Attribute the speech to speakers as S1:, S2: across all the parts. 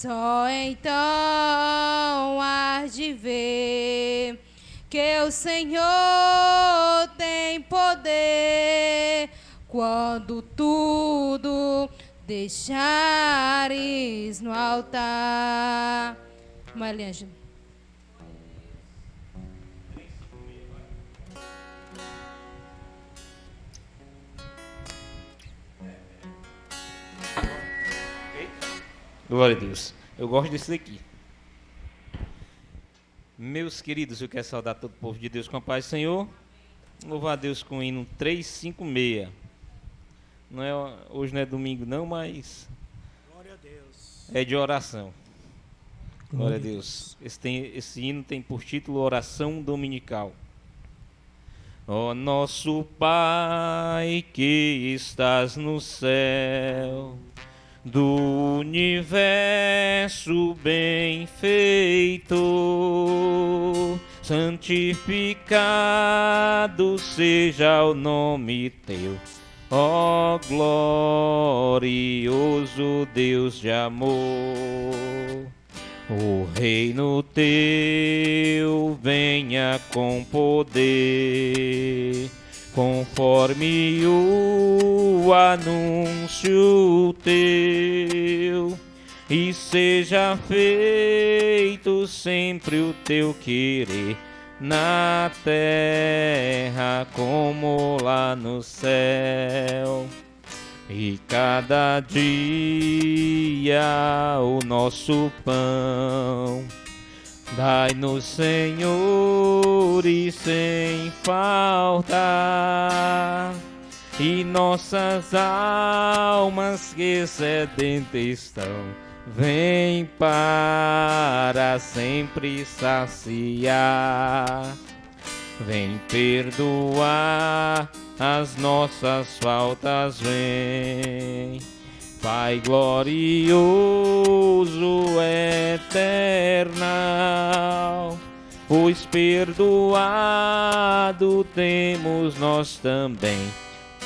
S1: Só então há de ver que o Senhor tem poder quando tudo deixares no altar. Maria.
S2: Glória a Deus. Eu gosto desse daqui. Meus queridos, eu quero saudar todo o povo de Deus com a paz do Senhor. Louvar a Deus com o hino 356. Não é, hoje não é domingo não, mas
S3: Glória a Deus.
S2: É de oração. Glória a Deus. Esse hino tem por título Oração Dominical. Ó nosso Pai que estás no céu, do universo bem feito, santificado seja o nome teu, ó glorioso Deus de amor. O reino teu venha com poder, conforme o anúncio teu, e seja feito sempre o teu querer, na terra como lá no céu. E cada dia o nosso pão dai-nos, Senhor, e sem falta, e nossas almas que sedentas estão, vem para sempre saciar. Vem perdoar as nossas faltas, vem, Pai glorioso eternal, pois perdoado temos nós também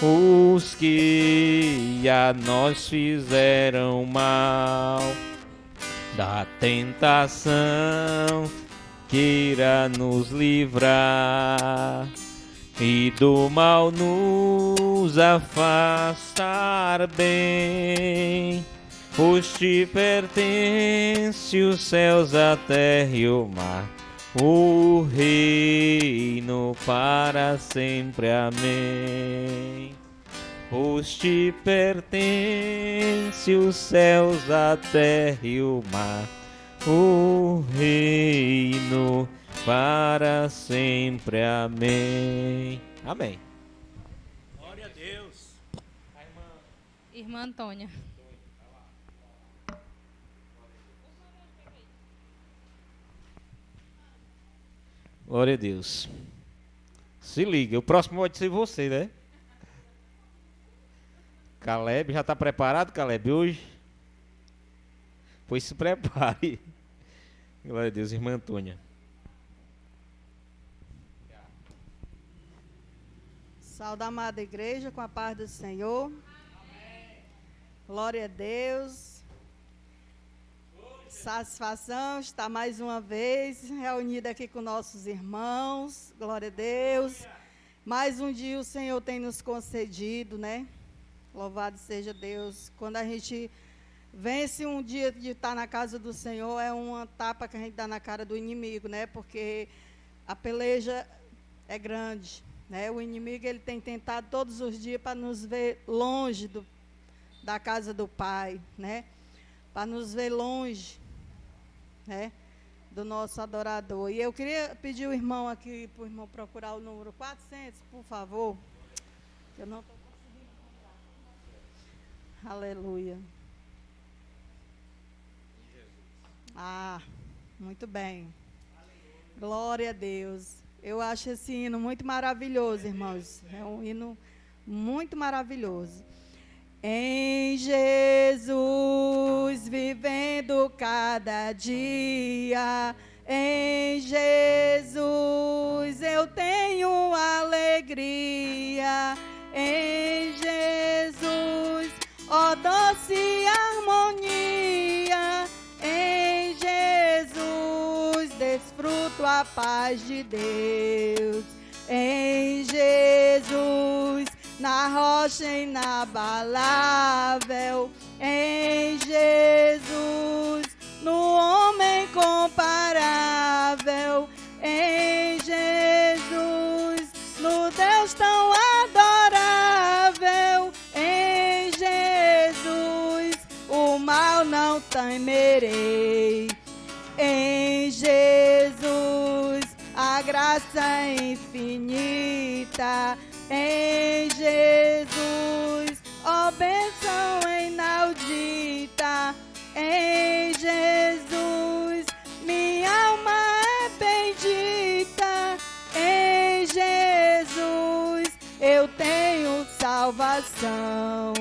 S2: os que a nós fizeram mal. Da tentação queira nos livrar, e do mal nos afastar bem, pois te pertence os céus, a terra e o mar, o reino para sempre. Amém. Pois te pertence os céus, a terra e o mar, o reino para sempre. Amém. Amém.
S3: Glória a Deus.
S1: Irmã Antônia.
S2: Glória a Deus. Se liga, o próximo pode ser você, né? Caleb, já está preparado, Caleb, hoje? Pois se prepare. Glória a Deus, irmã Antônia.
S4: Saúde, amada igreja, com a paz do Senhor. Amém. Glória a Deus. Satisfação estar mais uma vez reunida aqui com nossos irmãos. Glória a Deus. Mais um dia o Senhor tem nos concedido, né? Louvado seja Deus. Quando a gente vence um dia de estar na casa do Senhor, é uma tapa que a gente dá na cara do inimigo, né? Porque a peleja é grande, né? O inimigo, ele tem tentado todos os dias para nos ver longe da casa do Pai, né? Para nos ver longe, né? Do nosso adorador. E eu queria pedir o irmão aqui, para o irmão procurar o número 400, por favor. Eu não estou conseguindo encontrar. Aleluia. Ah, muito bem. Glória a Deus. Eu acho esse hino muito maravilhoso, irmãos. É um hino muito maravilhoso. Em Jesus, vivendo cada dia, em Jesus eu tenho alegria, em Jesus, ó doce harmonia, a paz de Deus. Em Jesus, na rocha inabalável, em Jesus, no homem comparável, em Jesus, no Deus tão adorável, em Jesus, o mal não temerei. Em Jesus, a graça infinita, em Jesus, ó bênção inaudita, em Jesus, minha alma é bendita, em Jesus, eu tenho salvação,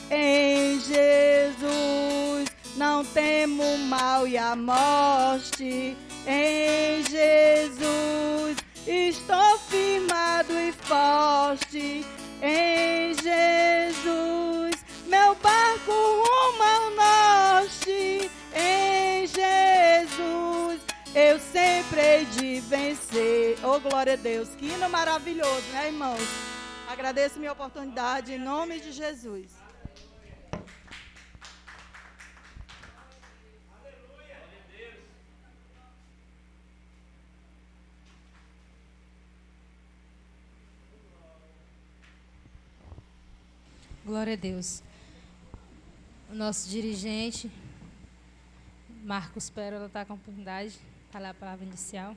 S4: em Jesus, não temo o mal e a morte, em Jesus, estou firmado e forte, em Jesus, meu barco rumo ao norte, em Jesus, eu sempre hei de vencer. Oh, glória a Deus, que hino maravilhoso, né, irmãos? Agradeço minha oportunidade em nome de Jesus.
S1: Glória a Deus. O nosso dirigente, Marcos Pérola, está com a oportunidade de falar a palavra inicial.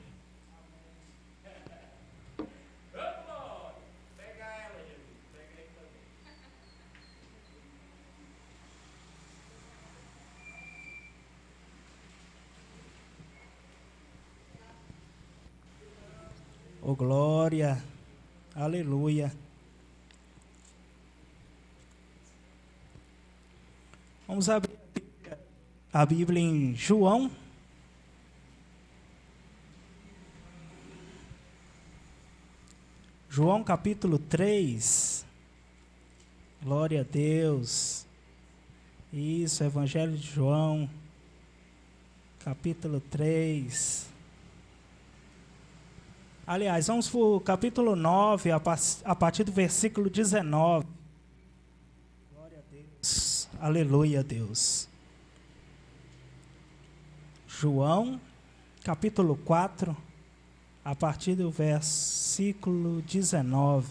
S3: Oh, glória, aleluia. Vamos abrir a Bíblia em João. João capítulo 3. Glória a Deus. Isso, Evangelho de João, capítulo 3. Aliás, vamos para o capítulo 9, a partir do versículo 19. Glória a Deus. Aleluia, Deus. João, capítulo 4, a partir do versículo 19.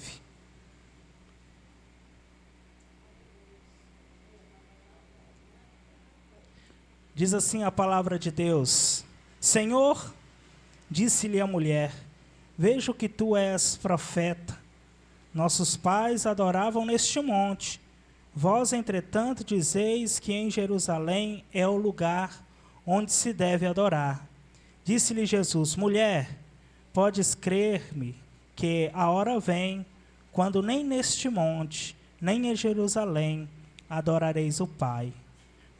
S3: Diz assim a palavra de Deus: Senhor, disse-lhe a mulher, vejo que tu és profeta. Nossos pais adoravam neste monte. Vós, entretanto, dizeis que em Jerusalém é o lugar onde se deve adorar. Disse-lhe Jesus: mulher, podes crer-me que a hora vem, quando nem neste monte, nem em Jerusalém, adorareis o Pai.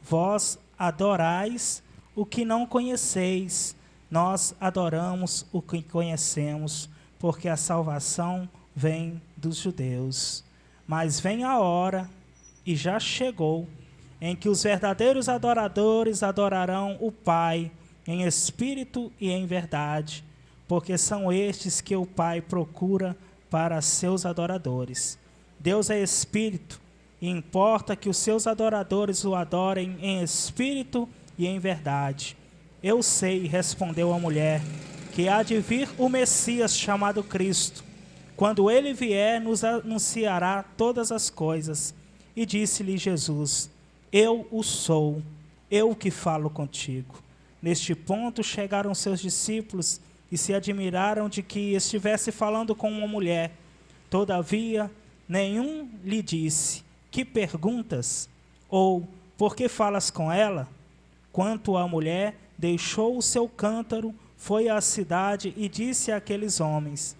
S3: Vós adorais o que não conheceis, nós adoramos o que conhecemos, porque a salvação vem dos judeus. Mas vem a hora, e já chegou, em que os verdadeiros adoradores adorarão o Pai em espírito e em verdade, porque são estes que o Pai procura para seus adoradores. Deus é espírito, e importa que os seus adoradores o adorem em espírito e em verdade. Eu sei, respondeu a mulher, que há de vir o Messias chamado Cristo. Quando ele vier, nos anunciará todas as coisas. E disse-lhe Jesus: eu o sou, eu que falo contigo. Neste ponto chegaram seus discípulos e se admiraram de que estivesse falando com uma mulher. Todavia, nenhum lhe disse: que perguntas? Ou, por que falas com ela? Quanto à mulher, deixou o seu cântaro, foi à cidade e disse àqueles homens: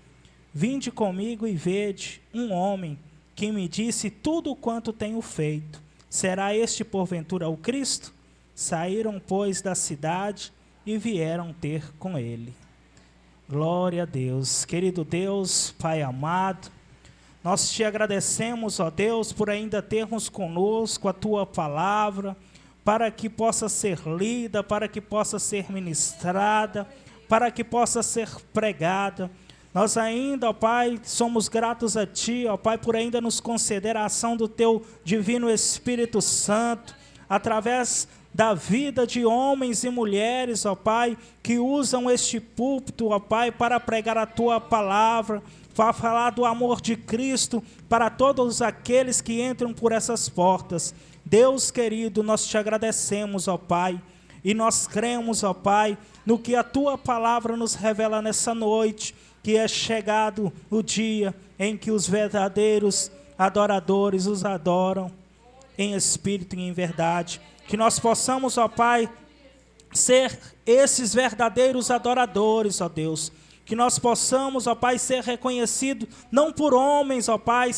S3: vinde comigo e vede um homem que me disse tudo quanto tenho feito. Será este porventura o Cristo? Saíram, pois, da cidade e vieram ter com ele. Glória a Deus. Querido Deus, Pai amado, nós te agradecemos, ó Deus, por ainda termos conosco a tua palavra, para que possa ser lida, para que possa ser ministrada, para que possa ser pregada. Nós ainda, ó Pai, somos gratos a Ti, ó Pai, por ainda nos conceder a ação do Teu Divino Espírito Santo, através da vida de homens e mulheres, ó Pai, que usam este púlpito, ó Pai, para pregar a Tua palavra, para falar do amor de Cristo para todos aqueles que entram por essas portas. Deus querido, nós Te agradecemos, ó Pai, e nós cremos, ó Pai, no que a Tua palavra nos revela nessa noite, que é chegado o dia em que os verdadeiros adoradores os adoram em espírito e em verdade. Que nós possamos, ó Pai, ser esses verdadeiros adoradores, ó Deus. Que nós possamos, ó Pai, ser reconhecidos não por homens, ó Pai,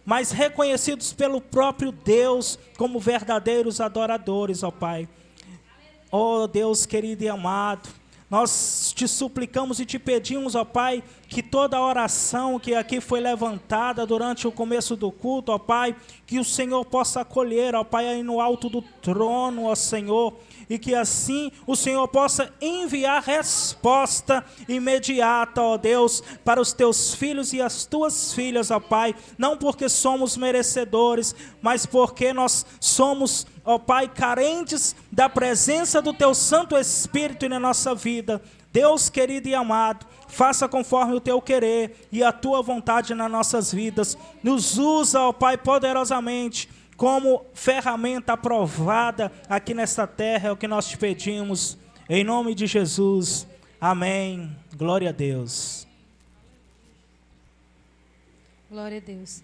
S3: mas reconhecidos pelo próprio Deus como verdadeiros adoradores, ó Pai. Ó Deus querido e amado, nós Te suplicamos e Te pedimos, ó Pai, que toda oração que aqui foi levantada durante o começo do culto, ó Pai, que o Senhor possa acolher, ó Pai, aí no alto do trono, ó Senhor, e que assim o Senhor possa enviar resposta imediata, ó Deus, para os Teus filhos e as Tuas filhas, ó Pai, não porque somos merecedores, mas porque nós somos, ó Pai, carentes da presença do Teu Santo Espírito na nossa vida. Deus querido e amado, faça conforme o Teu querer e a Tua vontade nas nossas vidas. Nos usa, ó Pai, poderosamente, como ferramenta aprovada aqui nesta terra, é o que nós Te pedimos, em nome de Jesus, amém, glória a Deus.
S1: Glória a Deus.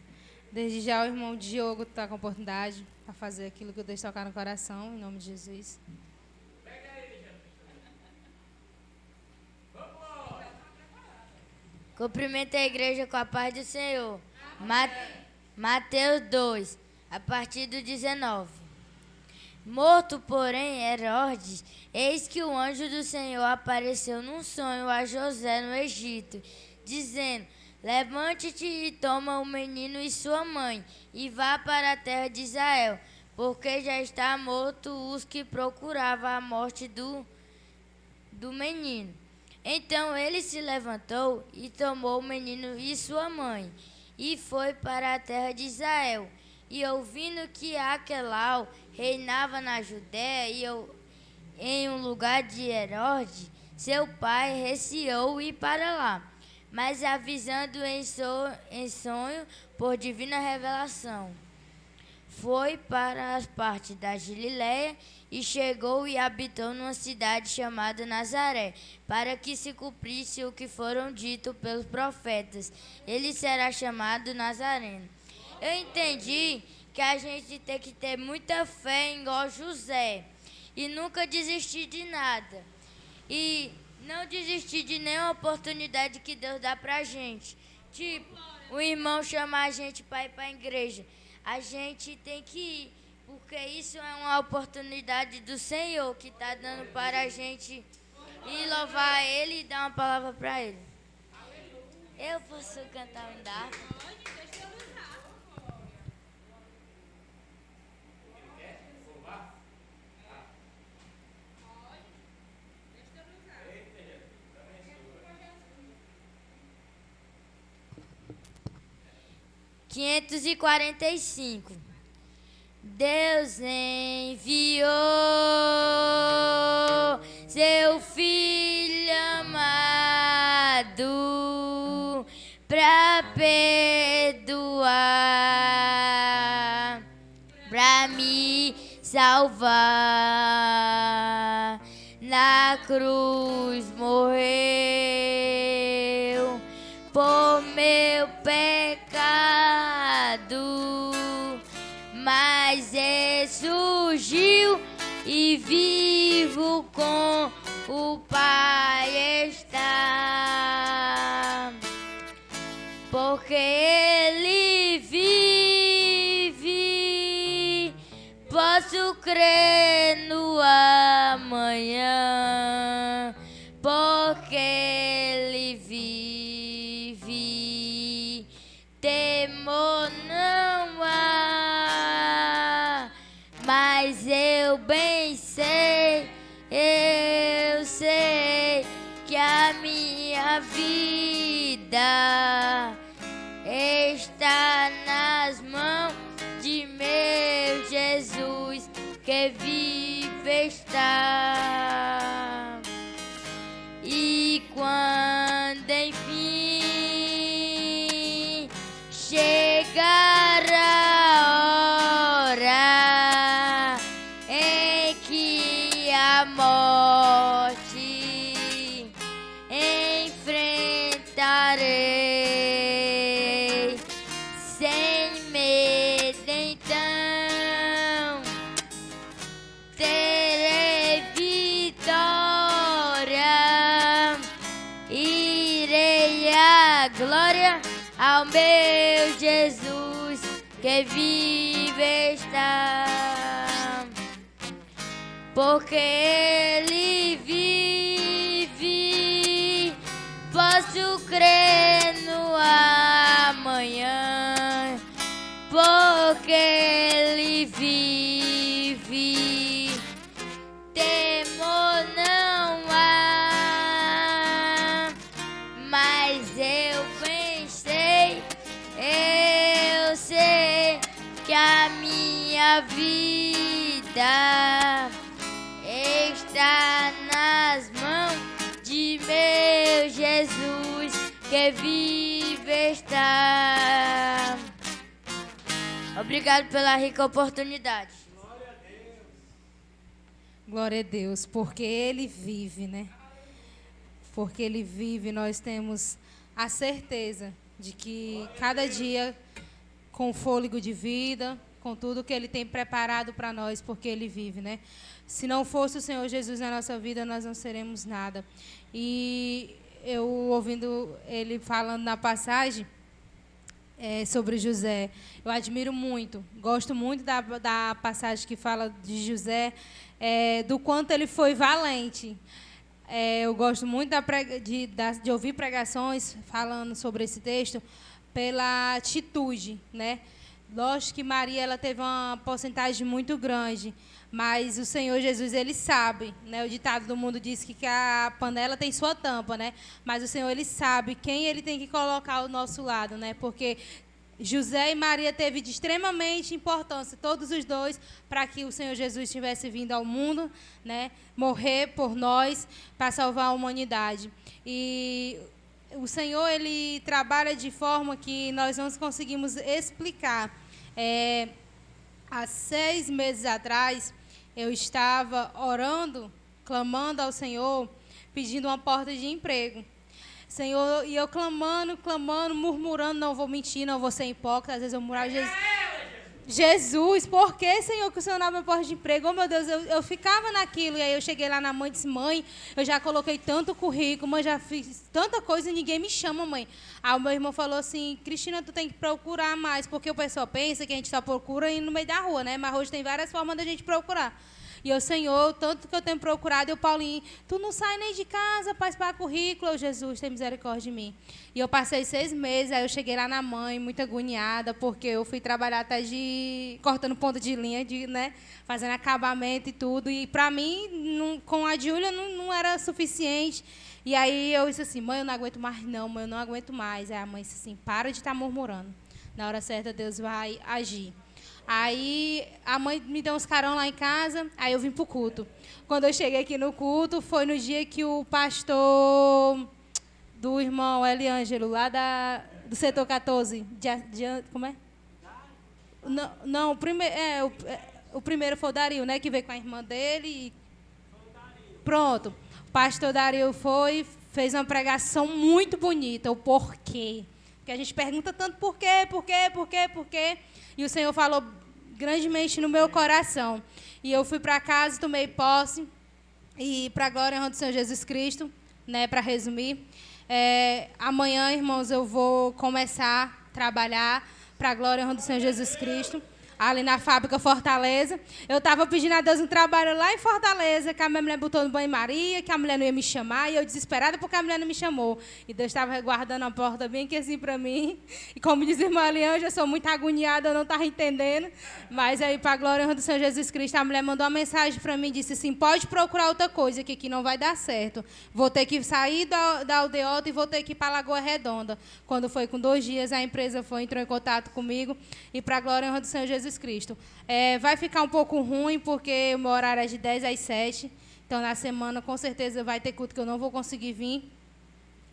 S1: Desde já o irmão Diogo está com a oportunidade para fazer aquilo que Deus tocar no coração, em nome de Jesus.
S5: Cumprimento a igreja com a paz do Senhor. Mateus 2, a partir do 19. Morto, porém, Herodes, eis que o anjo do Senhor apareceu num sonho a José no Egito, dizendo: levante-te e toma o menino e sua mãe, e vá para a terra de Israel, porque já está morto os que procuravam a morte do menino. Então ele se levantou e tomou o menino e sua mãe, e foi para a terra de Israel. E ouvindo que Aquelau reinava na Judéia e em um lugar de Herodes, seu pai receou ir para lá, mas avisando em sonho por divina revelação, foi para as partes da Galiléia e chegou e habitou numa cidade chamada Nazaré, para que se cumprisse o que foram dito pelos profetas: ele será chamado Nazareno. Eu entendi que a gente tem que ter muita fé igual José e nunca desistir de nada. E não desistir de nenhuma oportunidade que Deus dá pra gente. Tipo, o irmão chama a gente para ir para a igreja. A gente tem que ir, porque isso é uma oportunidade do Senhor que está dando para a gente ir louvar Ele e dar uma palavra para Ele. Eu posso cantar um dardo? (545) Deus enviou seu Filho amado para perdoar, para me salvar. Na cruz morreu por meu pecado, mas ressurgiu e vivo com o Pai está, porque Ele vive, posso crer no amanhã, porque Ele vive, temor não há, mas eu bem sei, eu sei que minha vida está nas mãos de meu Jesus, que vive está. E quando enfim chegar a hora em que a morte enfrentarei, sem medo então terei vitória, irei a glória ao meu Jesus, que vive está. Porque Ele vive, posso crer no amanhã. Porque Ele vive, temor não há. Mas eu pensei, eu sei que a minha vida está nas mãos de meu Jesus, que vive está. Obrigado pela rica oportunidade.
S1: Glória a Deus, porque Ele vive, né? Porque Ele vive, nós temos a certeza de que cada dia, com fôlego de vida, com tudo que Ele tem preparado para nós, porque Ele vive, né? Se não fosse o Senhor Jesus na nossa vida, nós não seremos nada. E eu, ouvindo Ele falando na passagem sobre José, eu admiro muito, gosto muito da passagem que fala de José, do quanto ele foi valente. Eu gosto muito de ouvir pregações falando sobre esse texto pela atitude, né? Lógico que Maria ela teve uma porcentagem muito grande, mas o Senhor Jesus, Ele sabe, né? O ditado do mundo diz que a panela tem sua tampa, né? Mas o Senhor, Ele sabe quem Ele tem que colocar ao nosso lado, né? Porque José e Maria teve de extremamente importância, todos os dois, para que o Senhor Jesus tivesse vindo ao mundo, né? Morrer por nós, para salvar a humanidade. E o Senhor, Ele trabalha de forma que nós não conseguimos explicar. Há 6 meses atrás, eu estava orando, clamando ao Senhor, pedindo uma porta de emprego. Senhor, e eu clamando, murmurando, não vou mentir, não vou ser hipócrita, às vezes eu murmurava, Jesus, por que, Senhor, que o Senhor não abre a porta de emprego? Oh, meu Deus, eu ficava naquilo, e aí eu cheguei lá na mãe e disse, mãe, eu já coloquei tanto currículo, mãe, já fiz tanta coisa e ninguém me chama, mãe. Aí o meu irmão falou assim, Cristina, tu tem que procurar mais, porque o pessoal pensa que a gente só procura ir no meio da rua, né? Mas hoje tem várias formas da gente procurar. E eu, Senhor, tanto que eu tenho procurado, e o Paulinho, tu não sai nem de casa para espalhar currículo, oh, Jesus, tem misericórdia de mim. E eu passei 6 meses, aí eu cheguei lá na mãe, muito agoniada, porque eu fui trabalhar até cortando ponta de linha, né, fazendo acabamento e tudo. E para mim, com a Júlia, não era suficiente. E aí eu disse assim, mãe, eu não aguento mais não, mãe, eu não aguento mais. Aí a mãe disse assim, para de estar murmurando. Na hora certa, Deus vai agir. Aí a mãe me deu uns carão lá em casa, aí eu vim pro culto. Quando eu cheguei aqui no culto, foi no dia que o pastor do irmão Eliângelo, lá do setor 14, como é? Não, o primeiro foi o Dario, né, que veio com a irmã dele. Pronto, o pastor Dario fez uma pregação muito bonita, o porquê. Porque a gente pergunta tanto por quê. E o Senhor falou grandemente no meu coração. E eu fui para casa, tomei posse. E para a glória e honra do Senhor Jesus Cristo, né, para resumir. Amanhã, irmãos, eu vou começar a trabalhar para a glória e honra do Senhor Jesus Cristo. ali na fábrica Fortaleza. Eu estava pedindo a Deus um trabalho lá em Fortaleza, que a minha mulher botou no banho-maria, que a mulher não ia me chamar, e eu desesperada porque a mulher não me chamou. E Deus estava guardando a porta bem aqui assim para mim. E como diz a irmã Alianja, eu sou muito agoniada, eu não estava entendendo. Mas aí, para a glória e honra do Senhor Jesus Cristo, a mulher mandou uma mensagem para mim e disse assim, pode procurar outra coisa, que aqui não vai dar certo. Vou ter que sair da aldeota e vou ter que ir para a Lagoa Redonda. Quando foi com 2 dias, a empresa entrou em contato comigo. E para a glória e honra do Senhor Jesus Cristo. Vai ficar um pouco ruim, porque o meu horário é de 10 às 7. Então, na semana, com certeza, vai ter culto que eu não vou conseguir vir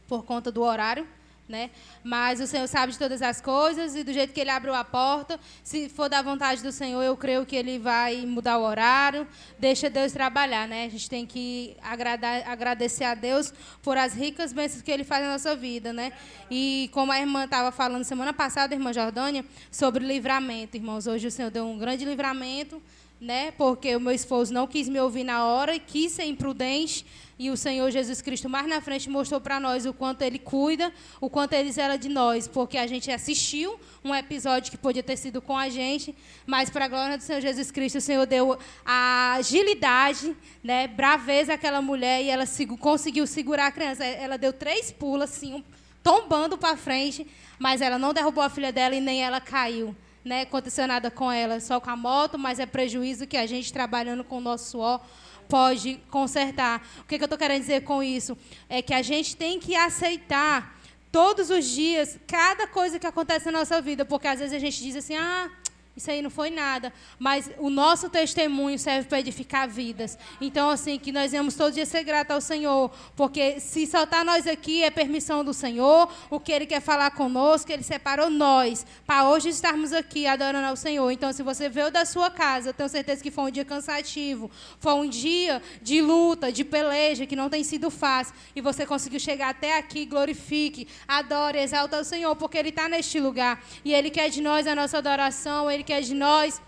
S1: por conta do horário. Né? Mas o Senhor sabe de todas as coisas e do jeito que Ele abriu a porta, se for da vontade do Senhor, eu creio que Ele vai mudar o horário, deixa Deus trabalhar, né? A gente tem que agradecer a Deus por as ricas bênçãos que Ele faz na nossa vida, né? E como a irmã estava falando semana passada, a irmã Jordânia, sobre livramento, irmãos, hoje o Senhor deu um grande livramento, né? Porque o meu esposo não quis me ouvir na hora e quis ser imprudente. E o Senhor Jesus Cristo, mais na frente, mostrou para nós o quanto Ele cuida, o quanto Ele zela de nós, porque a gente assistiu um episódio que podia ter sido com a gente, mas, para a glória do Senhor Jesus Cristo, o Senhor deu a agilidade, né, braveza àquela mulher, e ela conseguiu segurar a criança. Ela deu 3 pulos, assim, tombando para frente, mas ela não derrubou a filha dela e nem ela caiu. Né? Aconteceu nada com ela, só com a moto, mas é prejuízo que a gente, trabalhando com o nosso suor, pode consertar. O que eu estou querendo dizer com isso? É que a gente tem que aceitar todos os dias cada coisa que acontece na nossa vida, porque às vezes a gente diz assim, isso aí não foi nada, mas o nosso testemunho serve para edificar vidas. Então, assim, que nós vamos todo dia ser gratos ao Senhor, porque se só está nós aqui, é permissão do Senhor, o que Ele quer falar conosco, Ele separou nós, para hoje estarmos aqui adorando ao Senhor. Então, se você veio da sua casa, eu tenho certeza que foi um dia cansativo, foi um dia de luta, de peleja, que não tem sido fácil, e você conseguiu chegar até aqui, glorifique, adore, exalta ao Senhor, porque Ele está neste lugar, e Ele quer de nós a nossa adoração, Ele quer de nós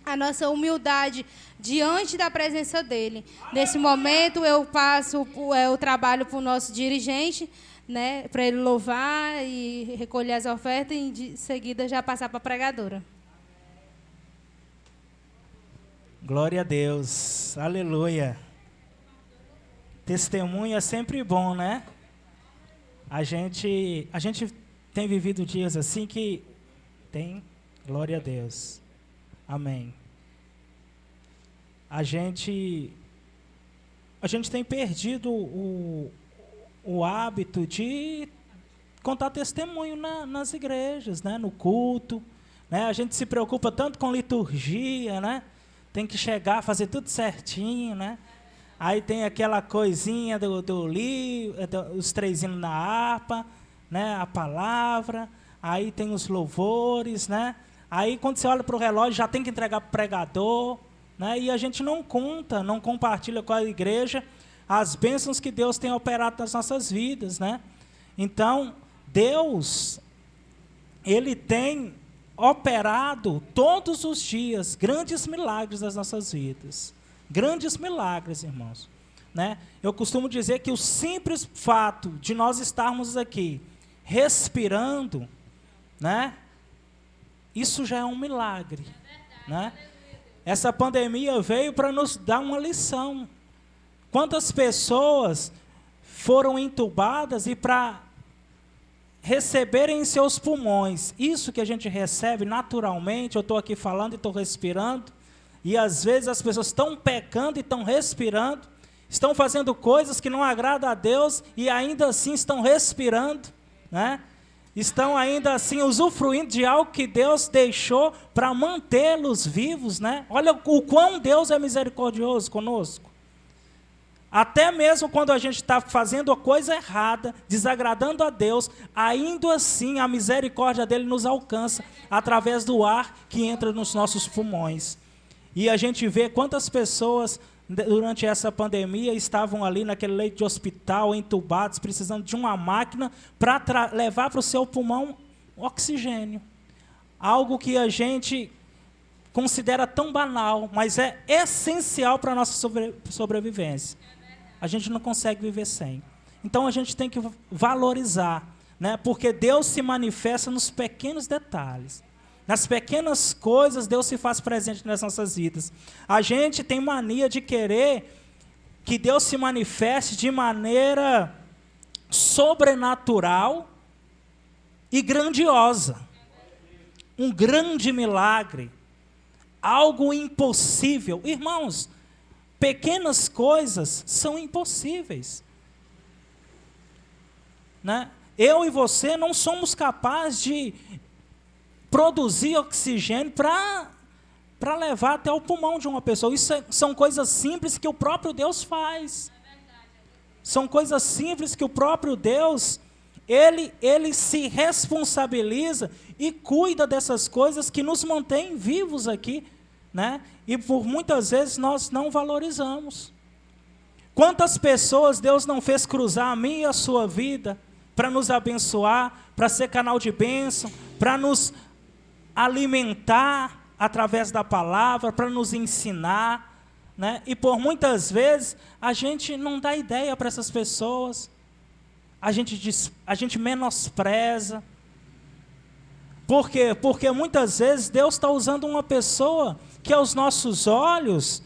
S1: a nossa humildade diante da presença dEle. Nesse momento, eu passo o trabalho para o nosso dirigente, né, para ele louvar e recolher as ofertas, e de seguida já passar para a pregadora.
S3: Glória a Deus, aleluia. Testemunho é sempre bom, né? A gente tem vivido dias assim que tem... Glória a Deus. Amém. A gente tem perdido o hábito de contar testemunho nas igrejas, né? No culto. Né? A gente se preocupa tanto com liturgia, né? Tem que chegar, fazer tudo certinho, né? Aí tem aquela coisinha do livro, os 3 hinos na harpa, né? A palavra, aí tem os louvores, né? Aí, quando você olha para o relógio, já tem que entregar para o pregador, né? E a gente não compartilha com a igreja as bênçãos que Deus tem operado nas nossas vidas, né? Então, Deus, Ele tem operado todos os dias grandes milagres nas nossas vidas. Grandes milagres, irmãos. Né? Eu costumo dizer que o simples fato de nós estarmos aqui respirando, né? Isso já é um milagre, né? Essa pandemia veio para nos dar uma lição. Quantas pessoas foram entubadas e para receberem em seus pulmões isso que a gente recebe naturalmente, eu estou aqui falando e estou respirando, e às vezes as pessoas estão pecando e estão respirando, estão fazendo coisas que não agradam a Deus e ainda assim estão respirando, né? Estão ainda assim usufruindo de algo que Deus deixou para mantê-los vivos, né? Olha o quão Deus é misericordioso conosco. Até mesmo quando a gente está fazendo a coisa errada, desagradando a Deus, ainda assim a misericórdia dele nos alcança através do ar que entra nos nossos pulmões. E a gente vê quantas pessoas durante essa pandemia estavam ali naquele leito de hospital, entubados, precisando de uma máquina para levar para o seu pulmão oxigênio. Algo que a gente considera tão banal, mas é essencial para a nossa sobrevivência. A gente não consegue viver sem. Então a gente tem que valorizar, né? Porque Deus se manifesta nos pequenos detalhes. Nas pequenas coisas, Deus se faz presente nas nossas vidas. A gente tem mania de querer que Deus se manifeste de maneira sobrenatural e grandiosa. Um grande milagre. Algo impossível. Irmãos, pequenas coisas são impossíveis. Né? Eu e você não somos capazes de produzir oxigênio para levar até o pulmão de uma pessoa. Isso são coisas simples que o próprio Deus faz. São coisas simples que o próprio Deus, ele se responsabiliza e cuida dessas coisas que nos mantêm vivos aqui, né? E por muitas vezes nós não valorizamos. Quantas pessoas Deus não fez cruzar a minha e a sua vida para nos abençoar, para ser canal de bênção, para nos alimentar através da palavra, para nos ensinar, né? E por muitas vezes a gente não dá ideia para essas pessoas, a gente menospreza. Por quê? Porque muitas vezes Deus está usando uma pessoa que aos nossos olhos,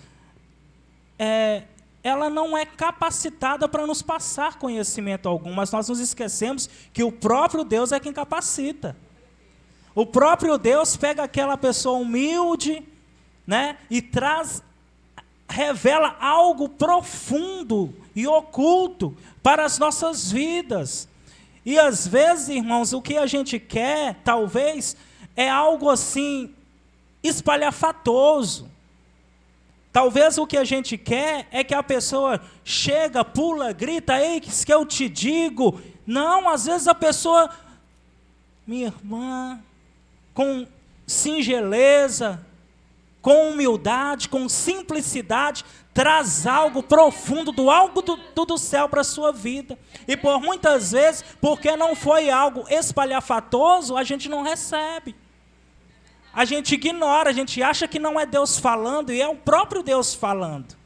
S3: ela não é capacitada para nos passar conhecimento algum, mas nós nos esquecemos que o próprio Deus é quem capacita. O próprio Deus pega aquela pessoa humilde, né, e revela algo profundo e oculto para as nossas vidas. E às vezes, irmãos, o que a gente quer, talvez, é algo assim, espalhafatoso. Talvez o que a gente quer é que a pessoa chega, pula, grita, ei, que eu te digo. Não, às vezes a pessoa, minha irmã, com singeleza, com humildade, com simplicidade, traz algo profundo, algo do céu para a sua vida. E por muitas vezes, porque não foi algo espalhafatoso, a gente não recebe. A gente ignora, a gente acha que não é Deus falando, e é o próprio Deus falando.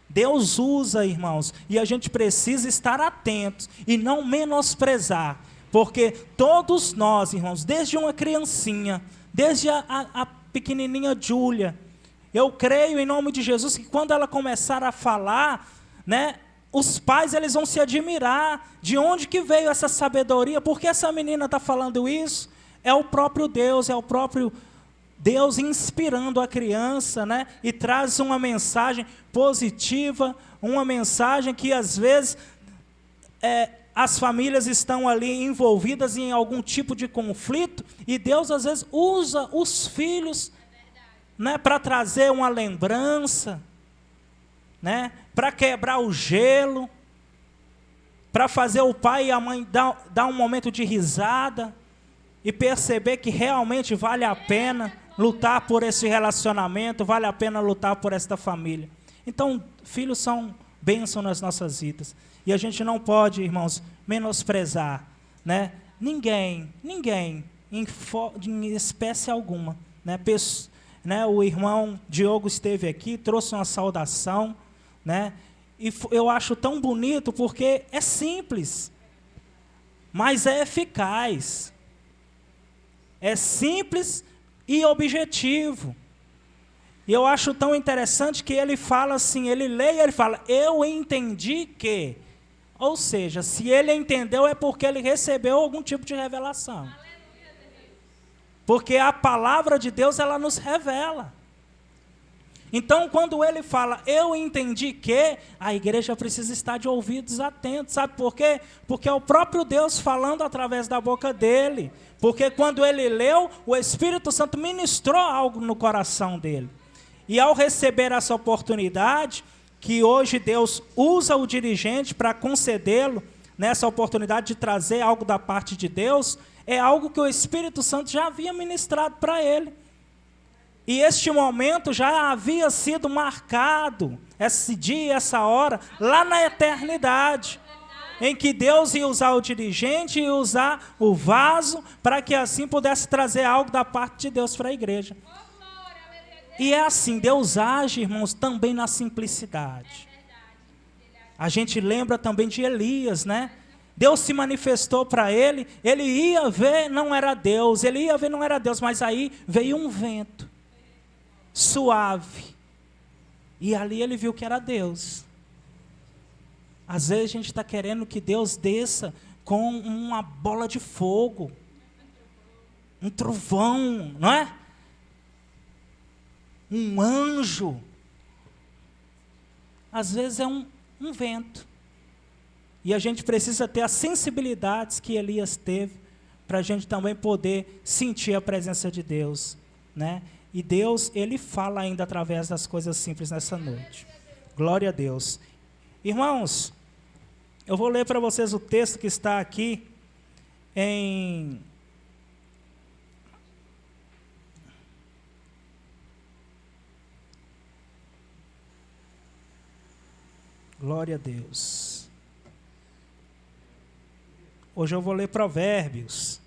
S3: Deus usa, irmãos, e a gente precisa estar atentos e não menosprezar. Porque todos nós, irmãos, desde uma criancinha, desde a pequenininha Júlia, eu creio em nome de Jesus que quando ela começar a falar, né, os pais eles vão se admirar de onde que veio essa sabedoria, porque essa menina está falando isso. É o próprio Deus inspirando a criança, né, e traz uma mensagem positiva, uma mensagem que às vezes as famílias estão ali envolvidas em algum tipo de conflito, e Deus às vezes usa os filhos, né, para trazer uma lembrança, né, para quebrar o gelo, para fazer o pai e a mãe dar um momento de risada e perceber que realmente vale a pena lutar por esse relacionamento, vale a pena lutar por esta família. Então, filhos são bênção nas nossas vidas. E a gente não pode, irmãos, menosprezar, né? Ninguém, em espécie alguma, né? O irmão Diogo esteve aqui, trouxe uma saudação, né? E eu acho tão bonito porque é simples, mas é eficaz. É simples e objetivo. E eu acho tão interessante que ele fala assim, ele lê e ele fala, eu entendi que. Ou seja, se ele entendeu é porque ele recebeu algum tipo de revelação. Porque a palavra de Deus, ela nos revela. Então, quando ele fala, eu entendi que, a igreja precisa estar de ouvidos atentos. Sabe por quê? Porque é o próprio Deus falando através da boca dele. Porque quando ele leu, o Espírito Santo ministrou algo no coração dele. E ao receber essa oportunidade, que hoje Deus usa o dirigente para concedê-lo, nessa oportunidade de trazer algo da parte de Deus, é algo que o Espírito Santo já havia ministrado para ele. E este momento já havia sido marcado, esse dia, essa hora, lá na eternidade, em que Deus ia usar o dirigente e usar o vaso para que assim pudesse trazer algo da parte de Deus para a igreja. E é assim, Deus age, irmãos, também na simplicidade. A gente lembra também de Elias, né? Deus se manifestou para ele, ele ia ver, não era Deus, mas aí veio um vento suave, e ali ele viu que era Deus. Às vezes a gente está querendo que Deus desça com uma bola de fogo, um trovão, não é? Um anjo. Às vezes é um vento. E a gente precisa ter as sensibilidades que Elias teve, para a gente também poder sentir a presença de Deus, né? E Deus, Ele fala ainda através das coisas simples nessa noite. Glória a Deus. Irmãos, eu vou ler para vocês o texto que está aqui em... Glória a Deus. Hoje eu vou ler Provérbios.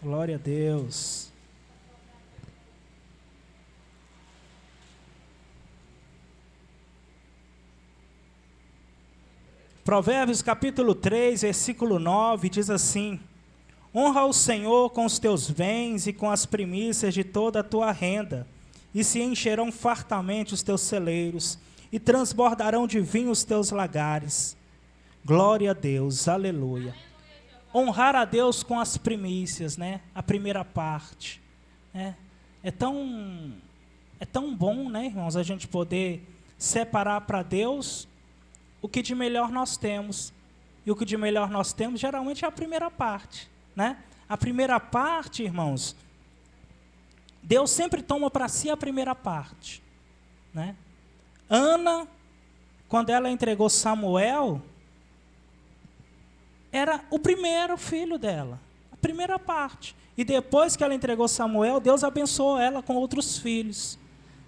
S3: Glória a Deus. Provérbios capítulo 3, versículo 9, diz assim: honra o Senhor com os teus bens e com as primícias de toda a tua renda, e se encherão fartamente os teus celeiros, e transbordarão de vinho os teus lagares. Glória a Deus, aleluia. Honrar a Deus com as primícias, né? A primeira parte, né? É tão bom, né, irmãos, a gente poder separar para Deus o que de melhor nós temos. E o que de melhor nós temos, geralmente, é a primeira parte, né? A primeira parte, irmãos, Deus sempre toma para si a primeira parte, né? Ana, quando ela entregou Samuel, era o primeiro filho dela, a primeira parte. E depois que ela entregou Samuel, Deus abençoou ela com outros filhos,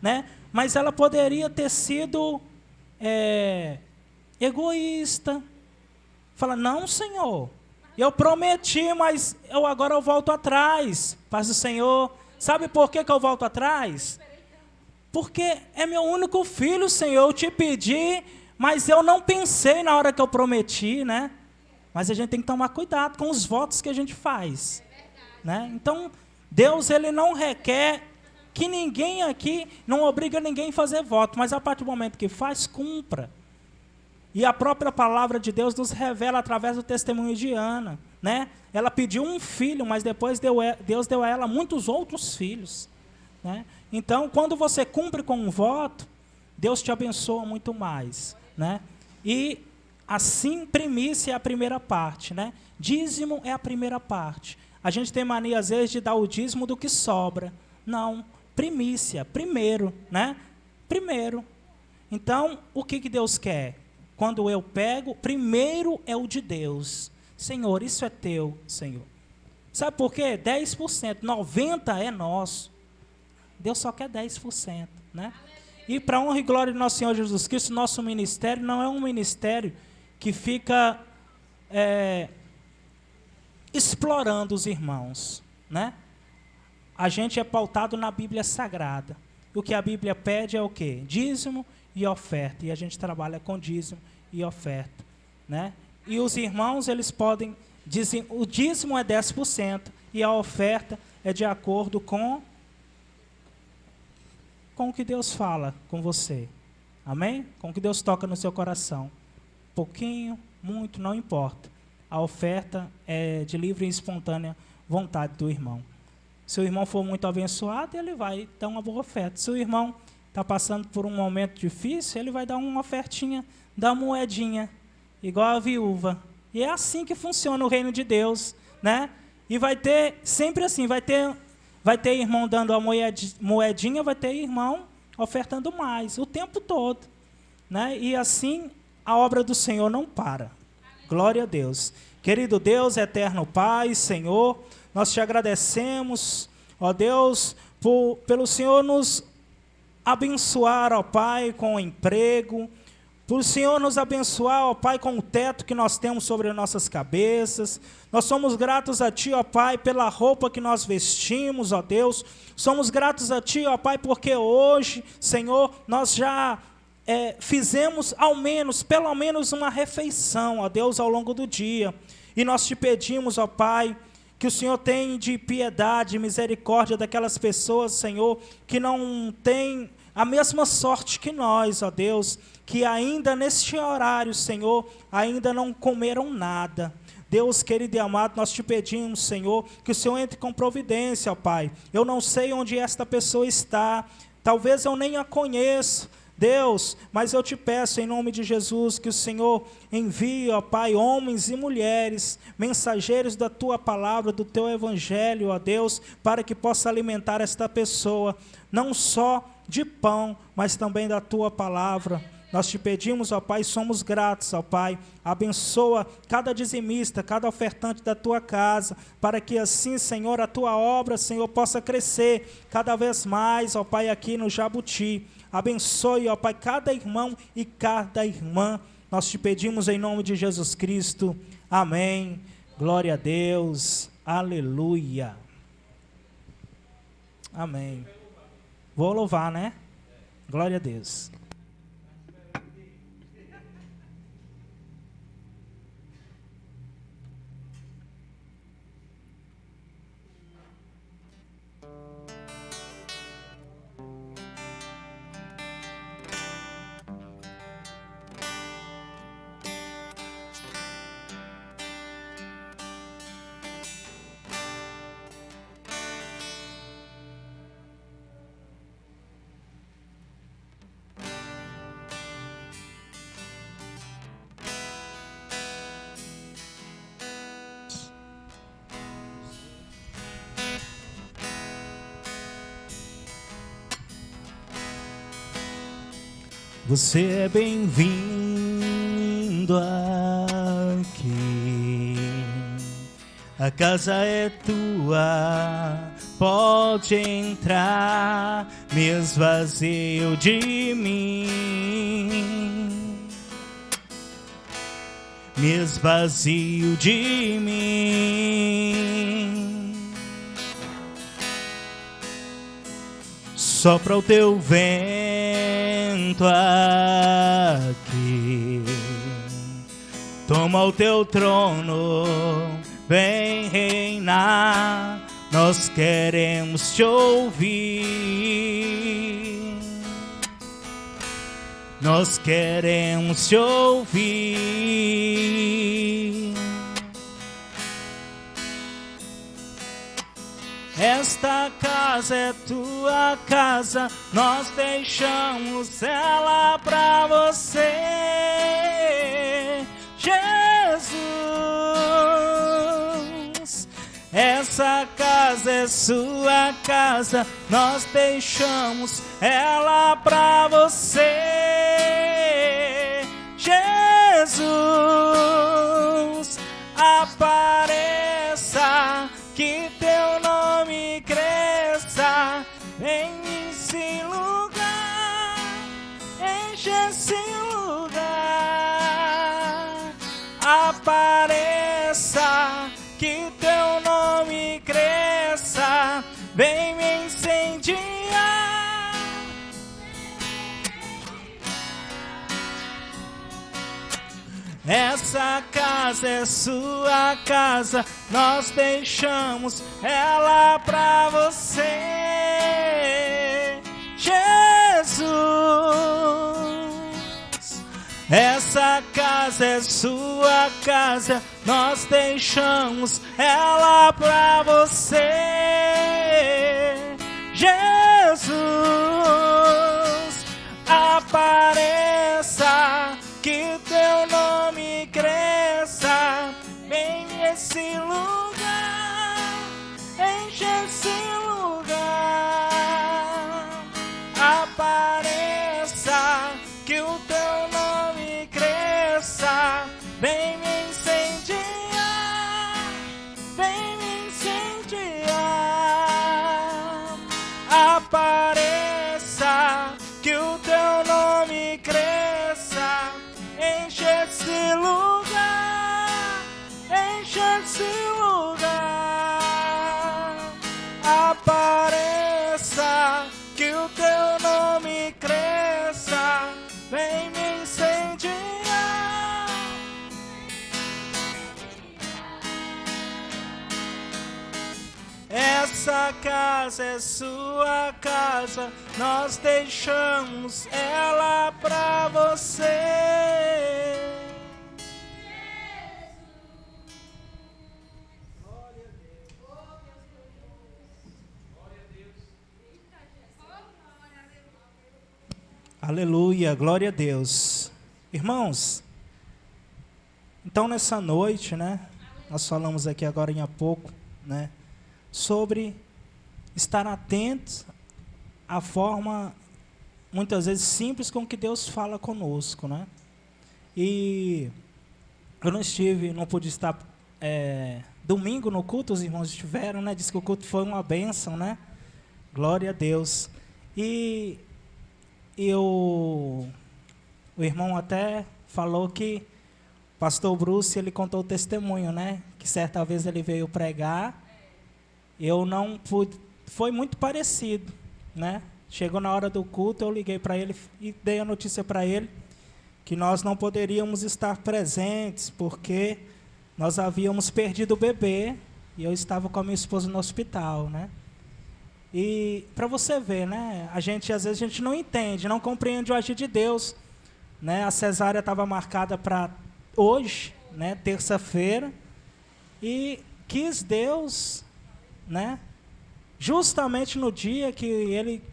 S3: né? Mas ela poderia ter sido egoísta. Fala, não, Senhor, eu prometi, mas agora eu volto atrás. Paz do Senhor. Sabe por que eu volto atrás? Porque é meu único filho, Senhor, eu te pedi, mas eu não pensei na hora que eu prometi, né? Mas a gente tem que tomar cuidado com os votos que a gente faz, né? Então, Deus, Ele não requer que ninguém aqui, não obriga ninguém a fazer voto, mas a partir do momento que faz, cumpra. E a própria palavra de Deus nos revela através do testemunho de Ana, né? Ela pediu um filho, mas depois Deus deu a ela muitos outros filhos, né? Então, quando você cumpre com um voto, Deus te abençoa muito mais, né? E assim, primícia é a primeira parte, né? Dízimo é a primeira parte. A gente tem mania, às vezes, de dar o dízimo do que sobra. Não, primícia, primeiro, né? Primeiro. Então, o que Deus quer? Quando eu pego, primeiro é o de Deus. Senhor, isso é teu, Senhor. Sabe por quê? 10%, 90% é nosso. Deus só quer 10%, né? E para a honra e glória do nosso Senhor Jesus Cristo, nosso ministério não é um ministério que fica explorando os irmãos, né? A gente é pautado na Bíblia Sagrada. O que a Bíblia pede é o quê? Dízimo e oferta. E a gente trabalha com dízimo e oferta, né? E os irmãos, eles podem dizer, o dízimo é 10% e a oferta é de acordo com o que Deus fala com você. Amém? Com o que Deus toca no seu coração. Pouquinho, muito, não importa. A oferta é de livre e espontânea vontade do irmão. Se o irmão for muito abençoado, ele vai dar uma boa oferta. Se o irmão está passando por um momento difícil, ele vai dar uma ofertinha, dar uma moedinha, igual a viúva. E é assim que funciona o reino de Deus, né? E vai ter, sempre assim, vai ter irmão dando a moedinha, vai ter irmão ofertando mais, o tempo todo, né? E assim, a obra do Senhor não para. Glória a Deus. Querido Deus, eterno Pai, Senhor, nós te agradecemos, ó Deus, pelo Senhor nos abençoar, ó Pai, com o emprego, por Senhor nos abençoar, ó Pai, com o teto que nós temos sobre as nossas cabeças. Nós somos gratos a Ti, ó Pai, pela roupa que nós vestimos, ó Deus. Somos gratos a Ti, ó Pai, porque hoje, Senhor, nós já fizemos pelo menos uma refeição, ó Deus, ao longo do dia. E nós te pedimos, ó Pai, que o Senhor tenha de piedade e misericórdia daquelas pessoas, Senhor, que não têm a mesma sorte que nós, ó Deus, que ainda neste horário, Senhor, ainda não comeram nada. Deus querido e amado, nós te pedimos, Senhor, que o Senhor entre com providência, ó Pai. Eu não sei onde esta pessoa está, talvez eu nem a conheço, Deus, mas eu te peço em nome de Jesus que o Senhor envie, ó Pai, homens e mulheres, mensageiros da tua palavra, do teu evangelho, ó Deus, para que possa alimentar esta pessoa, não só de pão, mas também da tua palavra. Nós te pedimos, ó Pai, somos gratos, ó Pai, abençoa cada dizimista, cada ofertante da tua casa, para que assim, Senhor, a tua obra, Senhor, possa crescer cada vez mais, ó Pai, aqui no Jabuti. Abençoe, ó Pai, cada irmão e cada irmã. Nós te pedimos em nome de Jesus Cristo. Amém. Glória a Deus. Aleluia. Amém. Vou louvar, né? Glória a Deus. Você é bem-vindo aqui. A casa é tua, pode entrar, me esvazio de mim. Me esvazio de mim. Sopra o teu vento aqui, toma o teu trono, vem reinar, nós queremos te ouvir, nós queremos te ouvir. Esta casa é tua casa, nós deixamos ela pra você, Jesus. Essa casa é sua casa, nós deixamos ela pra você, Jesus. Apareça, que teu nome cresça, vem nesse lugar, enche esse lugar. Apareça, que teu nome cresça, vem me incendiar. Essa casa é sua casa, nós deixamos ela pra você, Jesus. Essa casa é sua casa, nós deixamos ela pra você, Jesus. Apareça, que teu nome cresça, vem nesse lugar, enche esse lugar. Apareça, que o teu nome cresça, vem me incendiar, vem me incendiar. Apareça, que o teu nome cresça, enche esse lugar, enche esse lugar. Apareça, que o teu nome cresça, vem casa é sua casa, nós deixamos ela pra você. Aleluia, glória a Deus. Irmãos, então nessa noite, né, nós falamos aqui agora há pouco, né, sobre estar atentos à forma, muitas vezes simples, com que Deus fala conosco, né. E eu não pude estar domingo no culto, os irmãos estiveram, né, disse que o culto foi uma bênção, né, glória a Deus. E o irmão até falou que o pastor Bruce, ele contou o testemunho, né? Que certa vez ele veio pregar, eu não pude, foi muito parecido, né? Chegou na hora do culto, eu liguei para ele e dei a notícia para ele que nós não poderíamos estar presentes porque nós havíamos perdido o bebê e eu estava com a minha esposa no hospital, né? E para você ver, né? Às vezes a gente não entende, não compreende o agir de Deus, né? A cesárea estava marcada para hoje, né? Terça-feira, e quis Deus, né? Justamente no dia que ele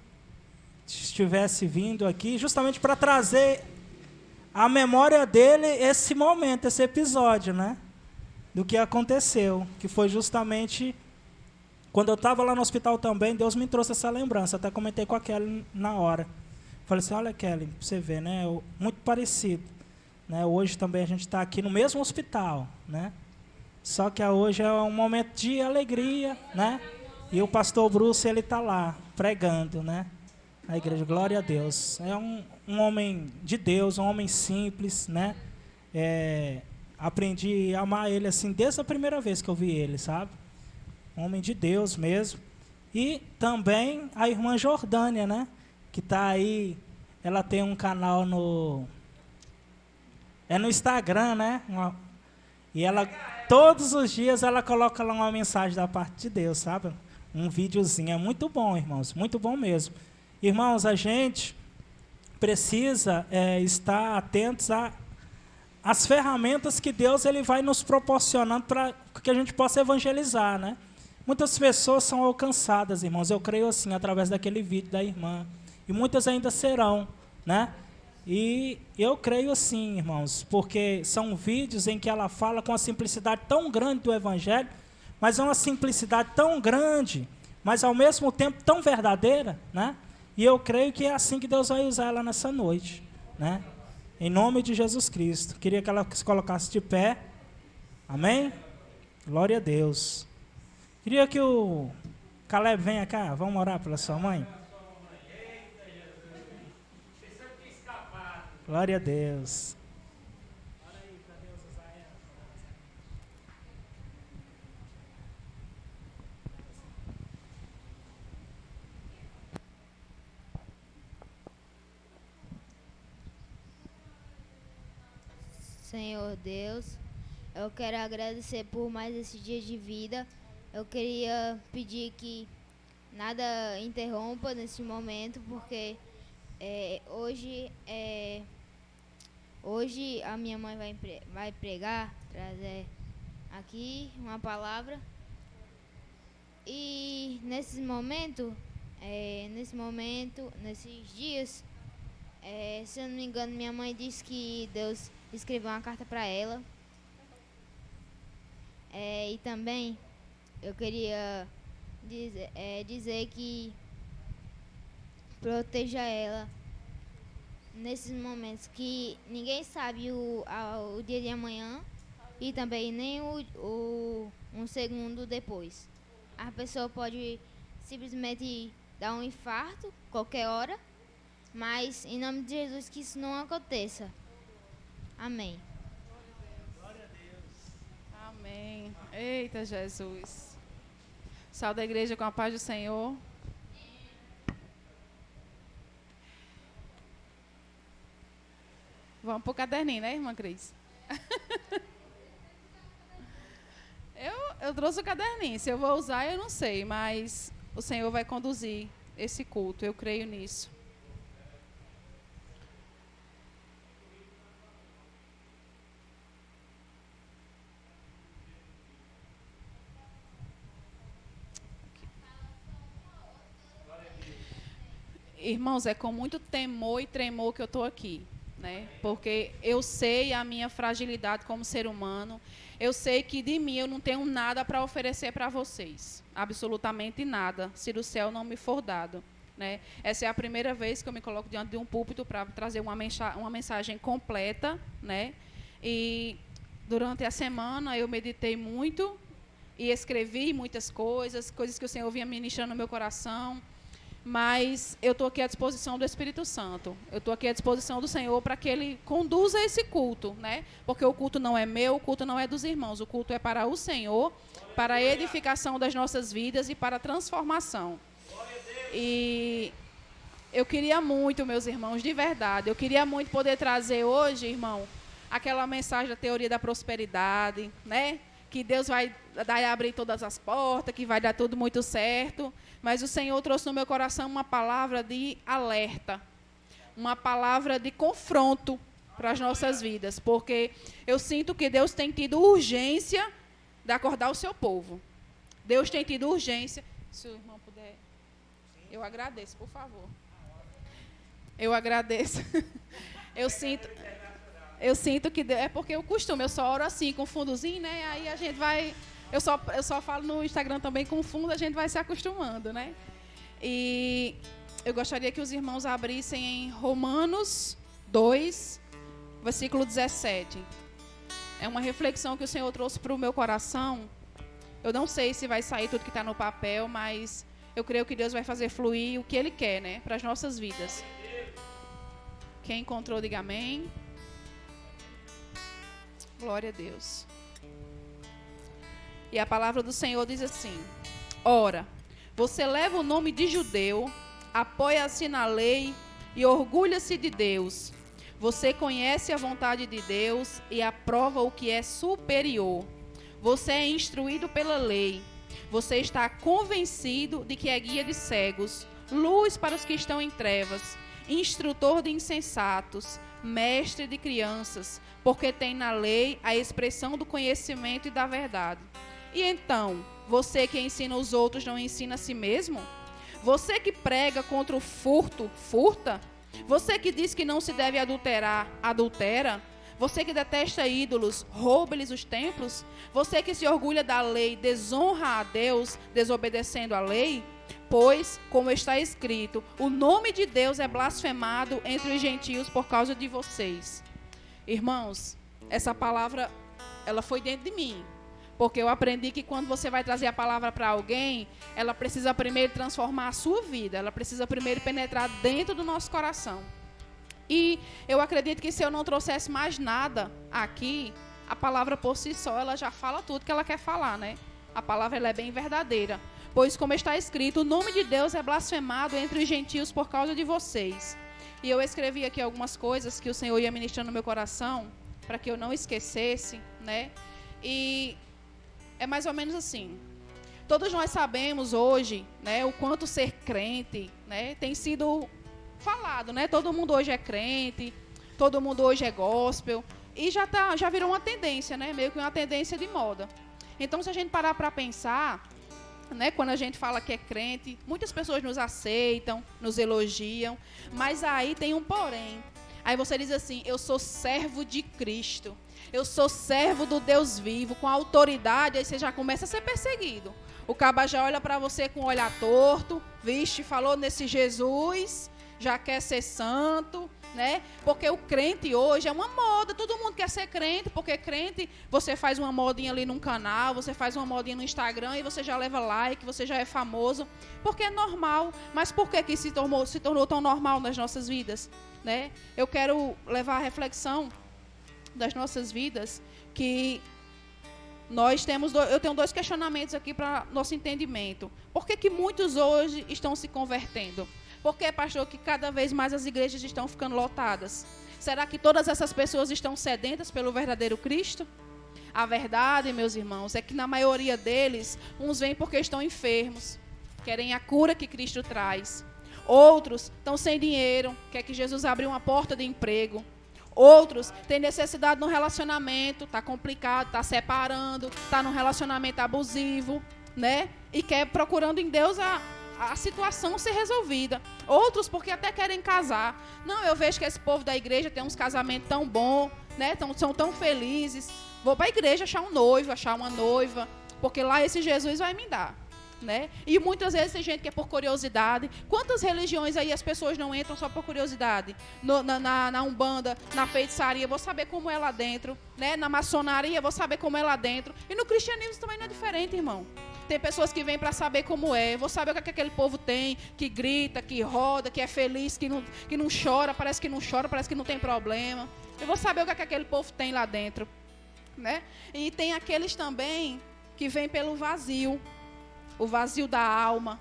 S3: estivesse vindo aqui, justamente para trazer à memória dele esse momento, esse episódio, né? Do que aconteceu, que foi justamente quando eu estava lá no hospital também. Deus me trouxe essa lembrança. Até comentei com a Kelly na hora. Falei assim, olha, Kelly, pra você ver, né? Muito parecido. Né? Hoje também a gente está aqui no mesmo hospital, né? Só que hoje é um momento de alegria, né? E o pastor Bruce, ele está lá, pregando, né? Na igreja, glória a Deus. É um homem de Deus, um homem simples, né? Aprendi a amar ele assim desde a primeira vez que eu vi ele, sabe? Homem de Deus mesmo. E também a irmã Jordânia, né? Que está aí, ela tem um canal no Instagram, né? E ela, todos os dias, ela coloca lá uma mensagem da parte de Deus, sabe? Um videozinho. É muito bom, irmãos, muito bom mesmo. Irmãos, a gente precisa estar atentos às ferramentas que Deus ele vai nos proporcionando para que a gente possa evangelizar, né? Muitas pessoas são alcançadas, irmãos, eu creio assim, através daquele vídeo da irmã. E muitas ainda serão, né? E eu creio assim, irmãos, porque são vídeos em que ela fala com a simplicidade tão grande do Evangelho, mas é uma simplicidade tão grande, mas ao mesmo tempo tão verdadeira, né? E eu creio que é assim que Deus vai usar ela nessa noite, né? Em nome de Jesus Cristo. Queria que ela se colocasse de pé. Amém? Glória a Deus. Queria que o Caleb venha cá, vamos orar pela sua mãe. Glória a Deus.
S6: Senhor Deus, eu quero agradecer por mais esse dia de vida. Eu queria pedir que nada interrompa nesse momento, porque hoje a minha mãe vai pregar, trazer aqui uma palavra. E nesses dias, se eu não me engano, minha mãe disse que Deus escreveu uma carta para ela. E também eu queria dizer que proteja ela nesses momentos que ninguém sabe o dia de amanhã e também nem um segundo depois. A pessoa pode simplesmente dar um infarto qualquer hora, mas em nome de Jesus que isso não aconteça. Amém.
S3: Glória a Deus.
S7: Amém. Eita, Jesus. Sal da igreja com a paz do Senhor. Vamos pro caderninho, né, irmã Cris? Eu trouxe o caderninho. Se eu vou usar, eu não sei. Mas o Senhor vai conduzir esse culto. Eu creio nisso. Irmãos, é com muito temor e tremor que eu estou aqui, né? Porque eu sei a minha fragilidade como ser humano. Eu sei que de mim eu não tenho nada para oferecer para vocês. Absolutamente nada, se do céu não me for dado, né? Essa é a primeira vez que eu me coloco diante de um púlpito para trazer uma mensagem completa, né? E durante a semana eu meditei muito e escrevi muitas coisas que o Senhor vinha ministrando no meu coração. Mas eu estou aqui à disposição do Espírito Santo. Eu estou aqui à disposição do Senhor para que Ele conduza esse culto, né? Porque o culto não é meu, o culto não é dos irmãos. O culto é para o Senhor, para a edificação das nossas vidas e para a transformação. E eu queria muito, meus irmãos, de verdade, eu queria muito poder trazer hoje, irmão, aquela mensagem da teoria da prosperidade, né? Que Deus vai abrir todas as portas, que vai dar tudo muito certo. Mas o Senhor trouxe no meu coração uma palavra de alerta, uma palavra de confronto para as nossas vidas, porque eu sinto que Deus tem tido urgência de acordar o seu povo. Deus tem tido urgência. Se o irmão puder, eu agradeço, por favor. Eu agradeço. Eu sinto que Deus, é porque eu costumo, eu só oro assim, com fundozinho, né? Aí a gente vai... Eu só falo no Instagram também com fundo, a gente vai se acostumando, né? E eu gostaria que os irmãos abrissem em Romanos 2, versículo 17. É uma reflexão que o Senhor trouxe para o meu coração. Eu não sei se vai sair tudo que está no papel, mas eu creio que Deus vai fazer fluir o que Ele quer, né? Para as nossas vidas. Quem encontrou, diga amém. Glória a Deus. E a palavra do Senhor diz assim: ora, você leva o nome de judeu, apoia-se na lei e orgulha-se de Deus. Você conhece a vontade de Deus e aprova o que é superior. Você é instruído pela lei. Você está convencido de que é guia de cegos, luz para os que estão em trevas, instrutor de insensatos, mestre de crianças, porque tem na lei a expressão do conhecimento e da verdade. E então, você que ensina os outros não ensina a si mesmo? Você que prega contra o furto, furta? Você que diz que não se deve adulterar, adultera? Você que detesta ídolos, rouba-lhes os templos? Você que se orgulha da lei, desonra a Deus, desobedecendo a lei? Pois, como está escrito, o nome de Deus é blasfemado entre os gentios por causa de vocês. Irmãos, essa palavra, ela foi dentro de mim. Porque eu aprendi que quando você vai trazer a palavra para alguém, ela precisa primeiro transformar a sua vida. Ela precisa primeiro penetrar dentro do nosso coração. E eu acredito que se eu não trouxesse mais nada aqui, a palavra por si só, ela já fala tudo que ela quer falar, né? A palavra ela é bem verdadeira. Pois, como está escrito, o nome de Deus é blasfemado entre os gentios por causa de vocês. E eu escrevi aqui algumas coisas que o Senhor ia ministrando no meu coração, para que eu não esquecesse, né? E é mais ou menos assim. Todos nós sabemos hoje, né, o quanto ser crente, né, tem sido falado, né? Todo mundo hoje é crente, todo mundo hoje é gospel, e já virou uma tendência, né? Meio que uma tendência de moda. Então, se a gente parar para pensar, né, quando a gente fala que é crente, muitas pessoas nos aceitam, nos elogiam, mas aí tem um porém. Aí você diz assim: eu sou servo de Cristo, eu sou servo do Deus vivo, com autoridade, aí você já começa a ser perseguido. O caba já olha para você com o olhar torto, vixe, falou nesse Jesus, já quer ser santo, né? Porque o crente hoje é uma moda, todo mundo quer ser crente, porque crente, você faz uma modinha ali num canal, você faz uma modinha no Instagram e você já leva like, você já é famoso, porque é normal. Mas por que se tornou tão normal nas nossas vidas, né? Eu quero levar a reflexão das nossas vidas, que eu tenho dois questionamentos aqui para nosso entendimento. Por que muitos hoje estão se convertendo? Por que, pastor, que cada vez mais as igrejas estão ficando lotadas? Será que todas essas pessoas estão sedentas pelo verdadeiro Cristo? A verdade, meus irmãos, é que na maioria deles, uns vêm porque estão enfermos, querem a cura que Cristo traz. Outros estão sem dinheiro, quer que Jesus abra uma porta de emprego. Outros têm necessidade no relacionamento, está complicado, está separando, está num relacionamento abusivo, né? E quer procurando em Deus a situação ser resolvida. Outros porque até querem casar. Não, eu vejo que esse povo da igreja tem uns casamentos tão bons, né? São tão felizes. Vou para a igreja achar um noivo, achar uma noiva, porque lá esse Jesus vai me dar. Né? E muitas vezes tem gente que é por curiosidade. Quantas religiões aí as pessoas não entram só por curiosidade? Na Umbanda, na feitiçaria, vou saber como é lá dentro, né? Na maçonaria, vou saber como é lá dentro. E no cristianismo também não é diferente, irmão. Tem pessoas que vêm para saber como é. Vou saber o que aquele povo tem, que grita, que roda, que é feliz, que não chora, parece que não chora, parece que não tem problema. Eu vou saber o que aquele povo tem lá dentro, né? E tem aqueles também que vêm pelo vazio. O vazio da alma,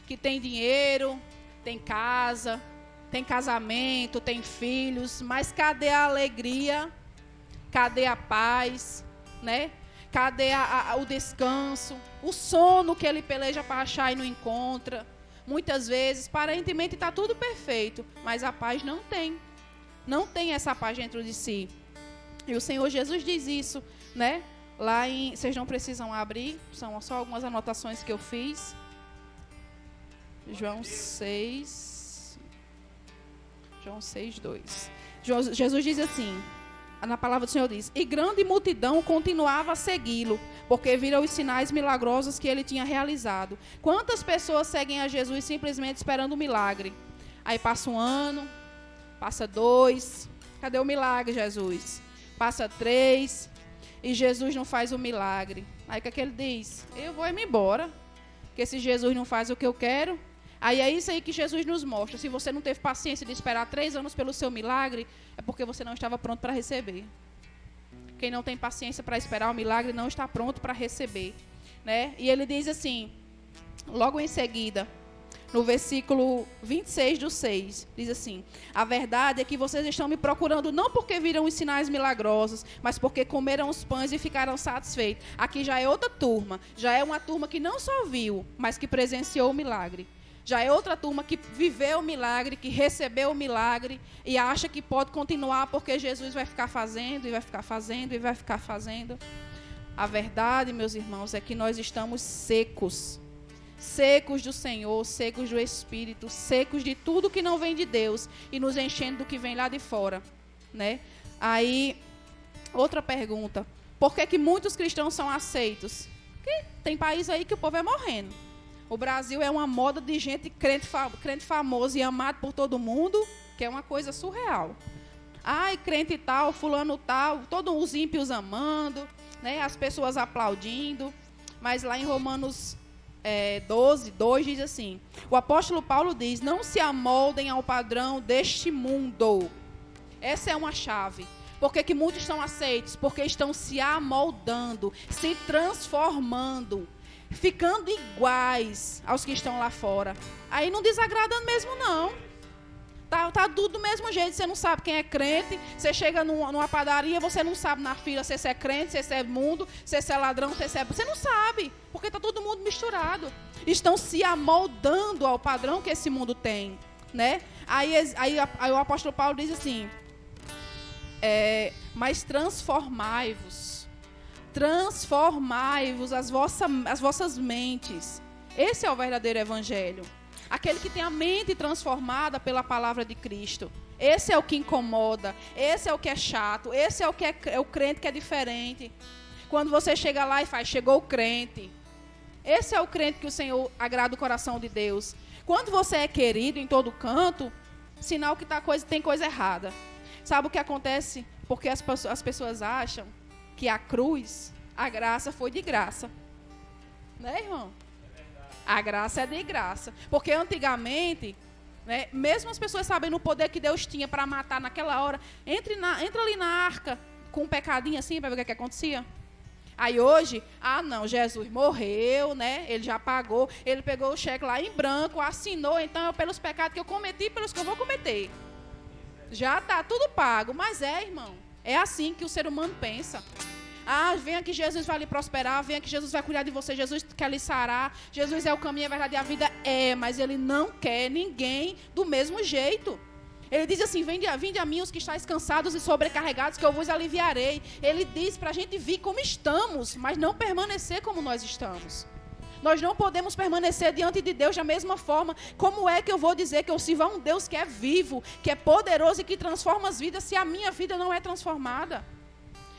S7: que tem dinheiro, tem casa, tem casamento, tem filhos, mas cadê a alegria? Cadê a paz? Né? Cadê o descanso? O sono que ele peleja para achar e não encontra? Muitas vezes, aparentemente está tudo perfeito, mas a paz não tem. Não tem essa paz dentro de si. E o Senhor Jesus diz isso, né? Lá em... Vocês não precisam abrir, são só algumas anotações que eu fiz. João 6, 2. Jesus diz assim, na palavra do Senhor diz: e grande multidão continuava a segui-lo, porque viram os sinais milagrosos que ele tinha realizado. Quantas pessoas seguem a Jesus simplesmente esperando o milagre? Aí passa 1 ano, passa 2, cadê o milagre, Jesus? Passa 3... e Jesus não faz o milagre. Aí o que é que ele diz? Eu vou me embora. Porque se Jesus não faz o que eu quero... Aí é isso aí que Jesus nos mostra. Se você não teve paciência de esperar 3 anos pelo seu milagre, é porque você não estava pronto para receber. Quem não tem paciência para esperar o milagre não está pronto para receber. Né? E ele diz assim, logo em seguida... No versículo 26 do 6, diz assim: a verdade é que vocês estão me procurando não porque viram os sinais milagrosos, mas porque comeram os pães e ficaram satisfeitos. Aqui já é outra turma, já é uma turma que não só viu, mas que presenciou o milagre. Já é outra turma que viveu o milagre, que recebeu o milagre e acha que pode continuar porque Jesus vai ficar fazendo, e vai ficar fazendo, e vai ficar fazendo. A verdade, meus irmãos, é que nós estamos secos. Secos do Senhor, secos do Espírito, secos de tudo que não vem de Deus e nos enchendo do que vem lá de fora, né? Aí, outra pergunta: por que muitos cristãos são aceitos? Porque tem país aí que o povo é morrendo. O Brasil é uma moda de gente crente famoso e amado por todo mundo, que é uma coisa surreal. Ai, crente tal, fulano tal, todos os ímpios amando, né? As pessoas aplaudindo, mas lá em Romanos 12, 2 diz assim: o apóstolo Paulo diz: não se amoldem ao padrão deste mundo. Essa é uma chave. Por que muitos são aceitos? Porque estão se amoldando, se transformando, ficando iguais aos que estão lá fora. Aí não desagrada mesmo não. Tá tudo do mesmo jeito, você não sabe quem é crente, você chega numa padaria, você não sabe na fila se você é crente, se você é mundo, se você é ladrão, se você é... Você não sabe, porque está todo mundo misturado. Estão se amoldando ao padrão que esse mundo tem, né? Aí o apóstolo Paulo diz assim, mas transformai-vos as vossas mentes. Esse é o verdadeiro evangelho. Aquele que tem a mente transformada pela palavra de Cristo. Esse é o que incomoda. Esse é o que é chato. Esse é o que é o crente que é diferente. Quando você chega lá e faz, chegou o crente. Esse é o crente que o Senhor agrada o coração de Deus. Quando você é querido em todo canto, sinal que tem coisa errada. Sabe o que acontece? Porque as pessoas acham que a cruz, a graça foi de graça. Né, irmão? A graça é de graça. Porque antigamente, né, mesmo as pessoas sabendo o poder que Deus tinha para matar naquela hora, entra ali na arca com um pecadinho assim para ver o que acontecia. Aí hoje, não, Jesus morreu, né? Ele já pagou, ele pegou o cheque lá em branco, assinou, então pelos pecados que eu cometi, pelos que eu vou cometer. Já está tudo pago. Mas irmão, é assim que o ser humano pensa. Venha que Jesus vai lhe prosperar, venha que Jesus vai cuidar de você, Jesus quer lhe sarar, Jesus é o caminho, a verdade e a vida. Mas Ele não quer ninguém do mesmo jeito. Ele diz assim, vinde a mim os que estáis cansados e sobrecarregados, que eu vos aliviarei. Ele diz para a gente vir como estamos, mas não permanecer como nós estamos. Nós não podemos permanecer diante de Deus da mesma forma. Como é que eu vou dizer que eu sirvo a um Deus que é vivo, que é poderoso e que transforma as vidas, se a minha vida não é transformada?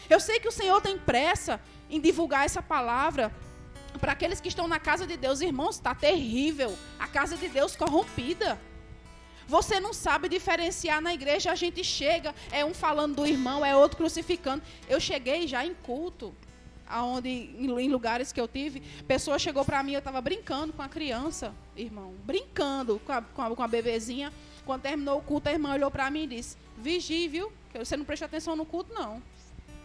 S7: Eu sei que o Senhor tem pressa em divulgar essa palavra para aqueles que estão na casa de Deus. Irmãos, está terrível. A casa de Deus corrompida. Você não sabe diferenciar na igreja. A gente chega, é um falando do irmão, é outro crucificando. Eu cheguei já em culto, em lugares que eu tive, pessoa chegou para mim, eu estava brincando com a criança, irmão, brincando com a bebezinha. Quando terminou o culto, a irmã olhou para mim e disse, vigie, viu? Que você não prestou atenção no culto, não.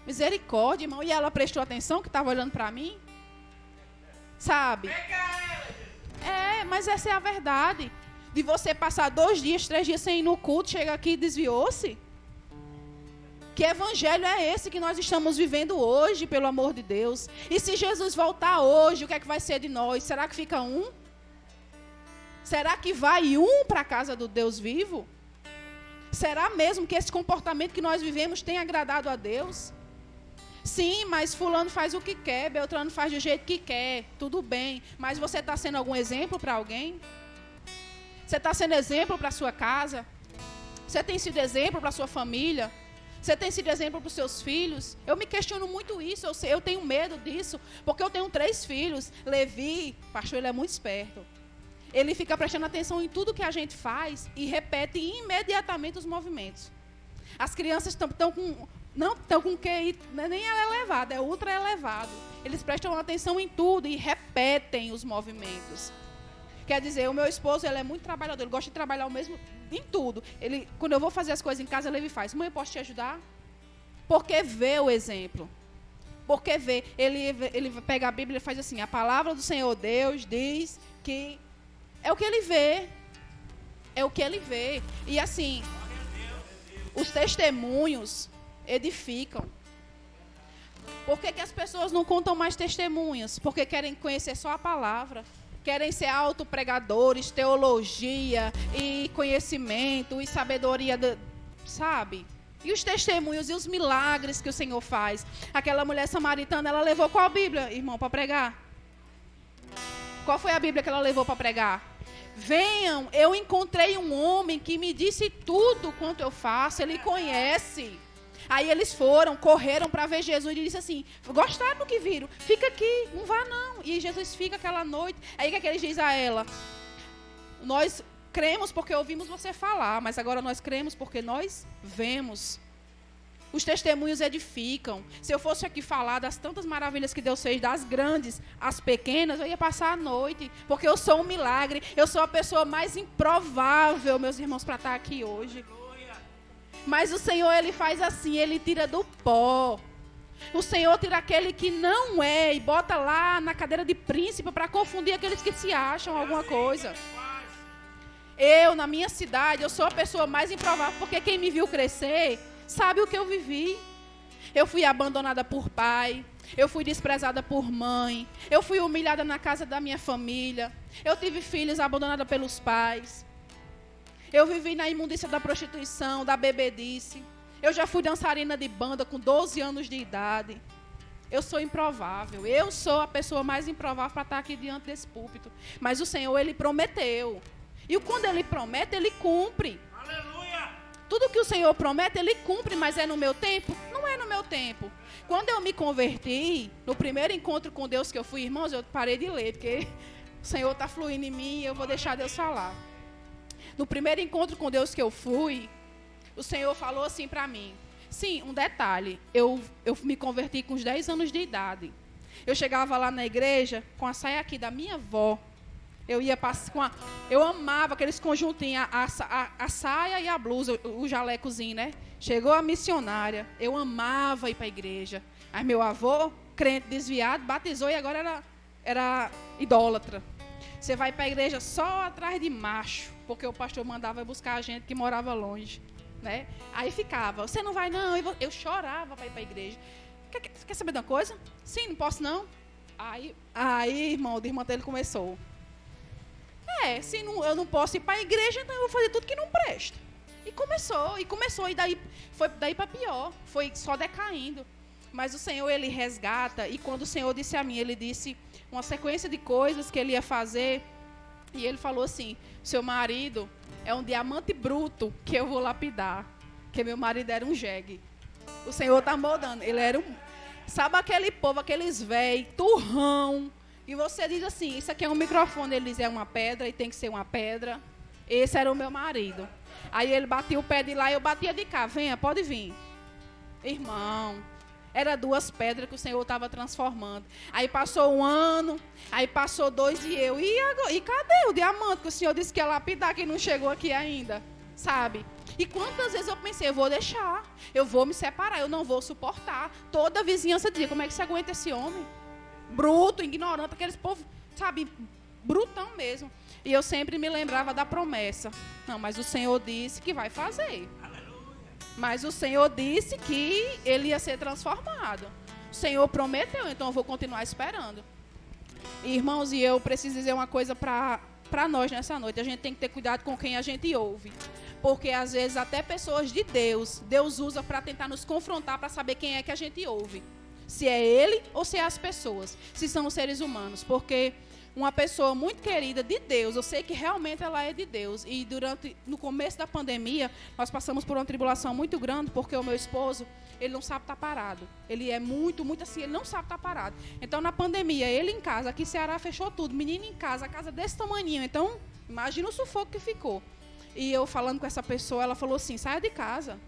S7: Misericórdia, irmão. E ela prestou atenção, que estava olhando para mim? Sabe? Mas essa é a verdade. De você passar 2 dias, 3 dias sem ir no culto, chega aqui e desviou-se. Que evangelho é esse que nós estamos vivendo hoje, pelo amor de Deus? E se Jesus voltar hoje, o que é que vai ser de nós? Será que fica um? Será que vai um para a casa do Deus vivo? Será mesmo que esse comportamento que nós vivemos tem agradado a Deus? Sim, mas fulano faz o que quer, Beltrano faz do jeito que quer, tudo bem. Mas você está sendo algum exemplo para alguém? Você está sendo exemplo para a sua casa? Você tem sido exemplo para a sua família? Você tem sido exemplo para os seus filhos? Eu me questiono muito isso, eu tenho medo disso, porque eu tenho 3 filhos. Levi, pastor, ele é muito esperto. Ele fica prestando atenção em tudo que a gente faz e repete imediatamente os movimentos. As crianças não estão com QI, nem elevado, é ultra elevado. Eles prestam atenção em tudo e repetem os movimentos. Quer dizer, o meu esposo, ele é muito trabalhador, ele gosta de trabalhar o mesmo em tudo. Quando eu vou fazer as coisas em casa, ele faz, mãe, eu posso te ajudar? Porque vê o exemplo. Porque vê. Ele pega a Bíblia e faz assim, a palavra do Senhor Deus diz que... É o que ele vê. É o que ele vê. E assim, os testemunhos edificam. Por que as pessoas não contam mais testemunhas? Porque querem conhecer só a palavra. Querem ser autopregadores, teologia e conhecimento e sabedoria, sabe? E os testemunhos e os milagres que o Senhor faz. Aquela mulher samaritana, ela levou qual Bíblia, irmão, para pregar? Qual foi a Bíblia que ela levou para pregar? Venham, eu encontrei um homem que me disse tudo quanto eu faço, ele conhece. Aí eles correram para ver Jesus e disse assim, gostaram do que viram? Fica aqui, não vá não. E Jesus fica aquela noite. Aí o que ele diz a ela? Nós cremos porque ouvimos você falar, mas agora nós cremos porque nós vemos. Os testemunhos edificam. Se eu fosse aqui falar das tantas maravilhas que Deus fez, das grandes, as pequenas, eu ia passar a noite. Porque eu sou um milagre. Eu sou a pessoa mais improvável, meus irmãos, para estar aqui hoje. Mas o Senhor, Ele faz assim, Ele tira do pó. O Senhor tira aquele que não é e bota lá na cadeira de príncipe para confundir aqueles que se acham alguma coisa. Eu, na minha cidade, eu sou a pessoa mais improvável, porque quem me viu crescer sabe o que eu vivi. Eu fui abandonada por pai, eu fui desprezada por mãe, eu fui humilhada na casa da minha família, eu tive filhos abandonados pelos pais. Eu vivi na imundícia da prostituição, da bebedice. Eu já fui dançarina de banda com 12 anos de idade. Eu sou improvável. Eu sou a pessoa mais improvável para estar aqui diante desse púlpito. Mas o Senhor, Ele prometeu. E quando Ele promete, Ele cumpre. Aleluia! Tudo que o Senhor promete, Ele cumpre, mas é no meu tempo? Não é no meu tempo. Quando eu me converti, no primeiro encontro com Deus que eu fui, irmãos, eu parei de ler, porque o Senhor está fluindo em mim e eu vou deixar Deus falar. No primeiro encontro com Deus que eu fui, o Senhor falou assim para mim. Sim, um detalhe. Eu me converti com uns 10 anos de idade. Eu chegava lá na igreja com a saia aqui da minha avó. Eu amava aqueles conjuntinhos, a saia e a blusa, o jalecozinho, né? Chegou a missionária. Eu amava ir para a igreja. Aí meu avô, crente desviado, batizou e agora era idólatra. Você vai para a igreja só atrás de macho, porque o pastor mandava buscar a gente que morava longe, né? Aí ficava, você não vai não. Eu chorava para ir para a igreja. quer saber de uma coisa? Sim, não posso não. Aí irmão, o irmão dele começou. Se não, eu não posso ir para a igreja, então eu vou fazer tudo que não presta. E começou, e daí foi daí para pior, foi só decaindo. Mas o Senhor, Ele resgata, e quando o Senhor disse a mim, Ele disse uma sequência de coisas que Ele ia fazer, e Ele falou assim, seu marido é um diamante bruto que eu vou lapidar, porque meu marido era um jegue. O Senhor está moldando, ele era sabe aquele povo, aqueles velhos, turrão, e você diz assim, isso aqui é um microfone, ele diz, é uma pedra, e tem que ser uma pedra. Esse era o meu marido. Aí ele batia o pé de lá e eu batia de cá. Venha, pode vir. Irmão, era 2 pedras que o Senhor estava transformando. Aí passou 1 ano, aí passou 2 e eu. E cadê o diamante que o Senhor disse que ia lapidar, que não chegou aqui ainda? Sabe? E quantas vezes eu pensei, eu vou deixar, eu vou me separar, eu não vou suportar. Toda a vizinhança dizia, como é que você aguenta esse homem? Bruto, ignorante, aqueles povos, sabe, brutão mesmo. E eu sempre me lembrava da promessa. Não, mas o Senhor disse que vai fazer. Aleluia. Mas o Senhor disse que ele ia ser transformado. O Senhor prometeu, então eu vou continuar esperando. E, irmãos, e eu preciso dizer uma coisa para nós nessa noite. A gente tem que ter cuidado com quem a gente ouve. Porque, às vezes, até pessoas de Deus usa para tentar nos confrontar, para saber quem é que a gente ouve. Se é Ele ou se é as pessoas. Se são os seres humanos. Porque uma pessoa muito querida de Deus, eu sei que realmente ela é de Deus. E no começo da pandemia, nós passamos por uma tribulação muito grande, porque o meu esposo, ele não sabe estar parado. Ele é muito assim, ele não sabe estar parado. Então, na pandemia, ele em casa, aqui em Ceará fechou tudo, menino em casa, a casa desse tamanhinho. Então, imagina o sufoco que ficou. E eu falando com essa pessoa, ela falou assim, saia de casa.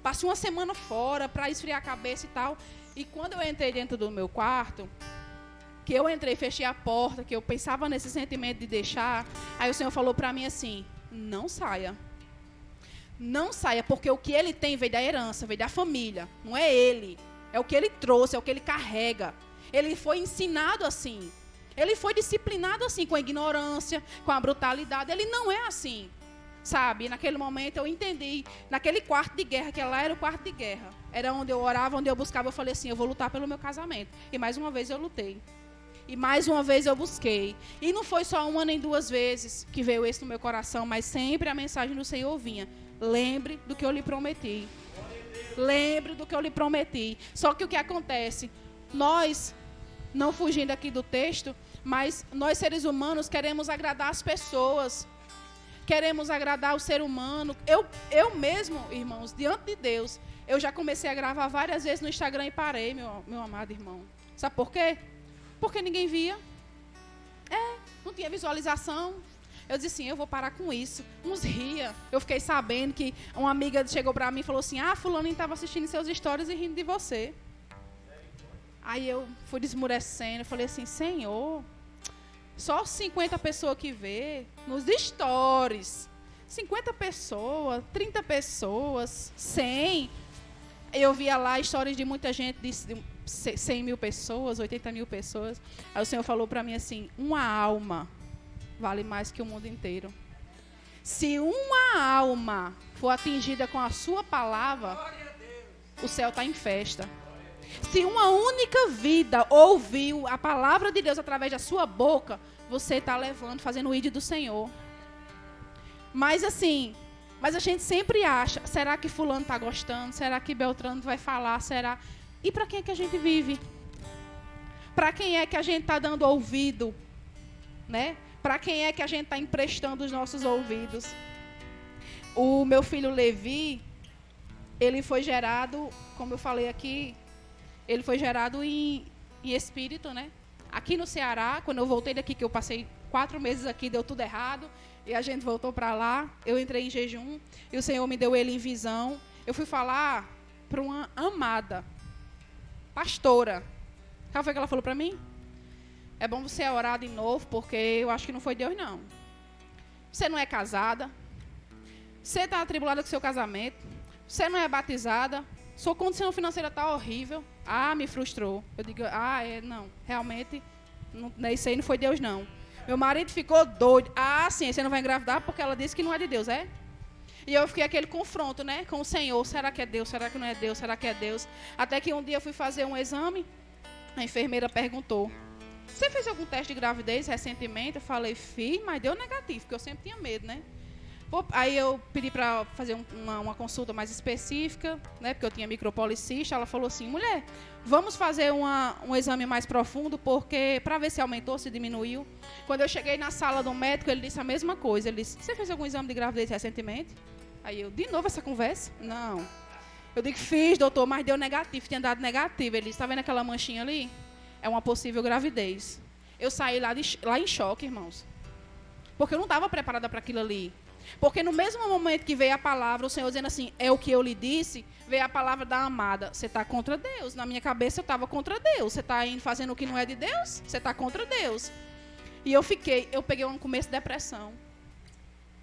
S7: Passe 1 semana fora para esfriar a cabeça e tal. E quando eu entrei dentro do meu quarto, que eu entrei, fechei a porta, que eu pensava nesse sentimento de deixar, aí o Senhor falou para mim assim, não saia. Não saia, porque o que ele tem veio da herança, veio da família. Não é ele. É o que ele trouxe, é o que ele carrega. Ele foi ensinado assim. Ele foi disciplinado assim, com a ignorância, com a brutalidade. Ele não é assim. Sabe, naquele momento eu entendi, naquele quarto de guerra, que lá era o quarto de guerra, era onde eu orava, onde eu buscava, eu falei assim, eu vou lutar pelo meu casamento. E mais uma vez eu lutei. E mais uma vez eu busquei. E não foi só 1 nem 2 vezes que veio isso no meu coração, mas sempre a mensagem do Senhor vinha. Lembre do que eu lhe prometi. Lembre do que eu lhe prometi. Só que o que acontece? Nós, não fugindo aqui do texto, mas nós seres humanos queremos agradar as pessoas. Queremos agradar o ser humano. Eu mesmo, irmãos, diante de Deus, eu já comecei a gravar várias vezes no Instagram e parei, meu amado irmão. Sabe por quê? Porque ninguém via. Não tinha visualização. Eu disse assim, eu vou parar com isso. Uns ria. Eu fiquei sabendo que uma amiga chegou para mim e falou assim, fulano estava assistindo seus stories e rindo de você. Aí eu fui desmurecendo, eu falei assim, Senhor, só 50 pessoas que vê nos stories. 50 pessoas, 30 pessoas, 100. Eu via lá histórias de muita gente, de 100 mil pessoas, 80 mil pessoas. Aí o Senhor falou para mim assim, uma alma vale mais que o mundo inteiro. Se uma alma for atingida com a sua palavra, o céu está em festa. Se uma única vida ouviu a palavra de Deus através da sua boca, você está levando, fazendo o ídolo do Senhor. Mas assim, a gente sempre acha, será que fulano está gostando? Será que Beltrano vai falar? Será? E para quem é que a gente vive? Para quem é que a gente está dando ouvido? Né? Para quem é que a gente está emprestando os nossos ouvidos? O meu filho Levi, ele foi gerado, como eu falei aqui, ele foi gerado em espírito, né? Aqui no Ceará, quando eu voltei daqui, que eu passei 4 meses aqui, deu tudo errado, e a gente voltou para lá, eu entrei em jejum, e o Senhor me deu ele em visão. Eu fui falar para uma amada, pastora. Sabe o que ela falou para mim? É bom você orar de novo, porque eu acho que não foi Deus, não. Você não é casada, você está atribulada com o seu casamento, você não é batizada, sua condição financeira está horrível. Me frustrou. Eu digo, não, realmente, isso aí não foi Deus, não. Meu marido ficou doido. Sim, você não vai engravidar porque ela disse que não é de Deus, é? E eu fiquei aquele confronto, né, com o Senhor. Será que é Deus? Será que não é Deus? Será que é Deus? Até que um dia eu fui fazer um exame, a enfermeira perguntou: você fez algum teste de gravidez recentemente? Eu falei: fiz, mas deu negativo, porque eu sempre tinha medo, né? Aí eu pedi para fazer uma consulta mais específica, né, porque eu tinha micropolicista. Ela falou assim: mulher, vamos fazer um exame mais profundo, porque para ver se aumentou, se diminuiu. Quando eu cheguei na sala do médico, ele disse a mesma coisa. Ele disse: você fez algum exame de gravidez recentemente? Aí eu: de novo essa conversa? Não. Eu digo: fiz, doutor, mas deu negativo, tinha dado negativo. Ele disse: está vendo aquela manchinha ali? É uma possível gravidez. Eu saí lá em choque, irmãos, porque eu não estava preparada para aquilo ali. Porque no mesmo momento que veio a palavra, o Senhor dizendo assim: é o que eu lhe disse, veio a palavra da amada: você está contra Deus. Na minha cabeça eu estava contra Deus. Você está indo fazendo o que não é de Deus? Você está contra Deus. E eu peguei um começo de depressão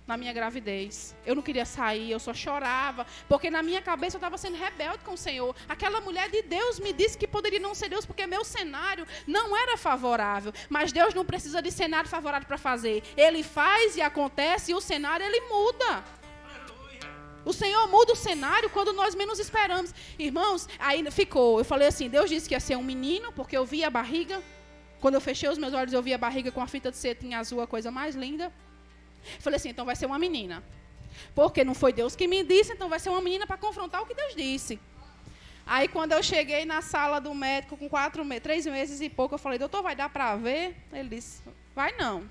S7: na minha gravidez. Eu não queria sair, eu só chorava, porque na minha cabeça eu estava sendo rebelde com o Senhor. Aquela mulher de Deus me disse que poderia não ser Deus, porque meu cenário não era favorável. Mas Deus não precisa de cenário favorável para fazer. Ele faz e acontece, e o cenário ele muda. O Senhor muda o cenário quando nós menos esperamos. Irmãos, aí eu falei assim: Deus disse que ia ser um menino, porque eu vi a barriga. Quando eu fechei os meus olhos, eu vi a barriga com a fita de cetim azul, a coisa mais linda. Falei assim: então vai ser uma menina. Porque não foi Deus que me disse, então vai ser uma menina para confrontar o que Deus disse. Aí quando eu cheguei na sala do médico com 3 meses e pouco, eu falei: doutor, vai dar para ver? Ele disse: vai não.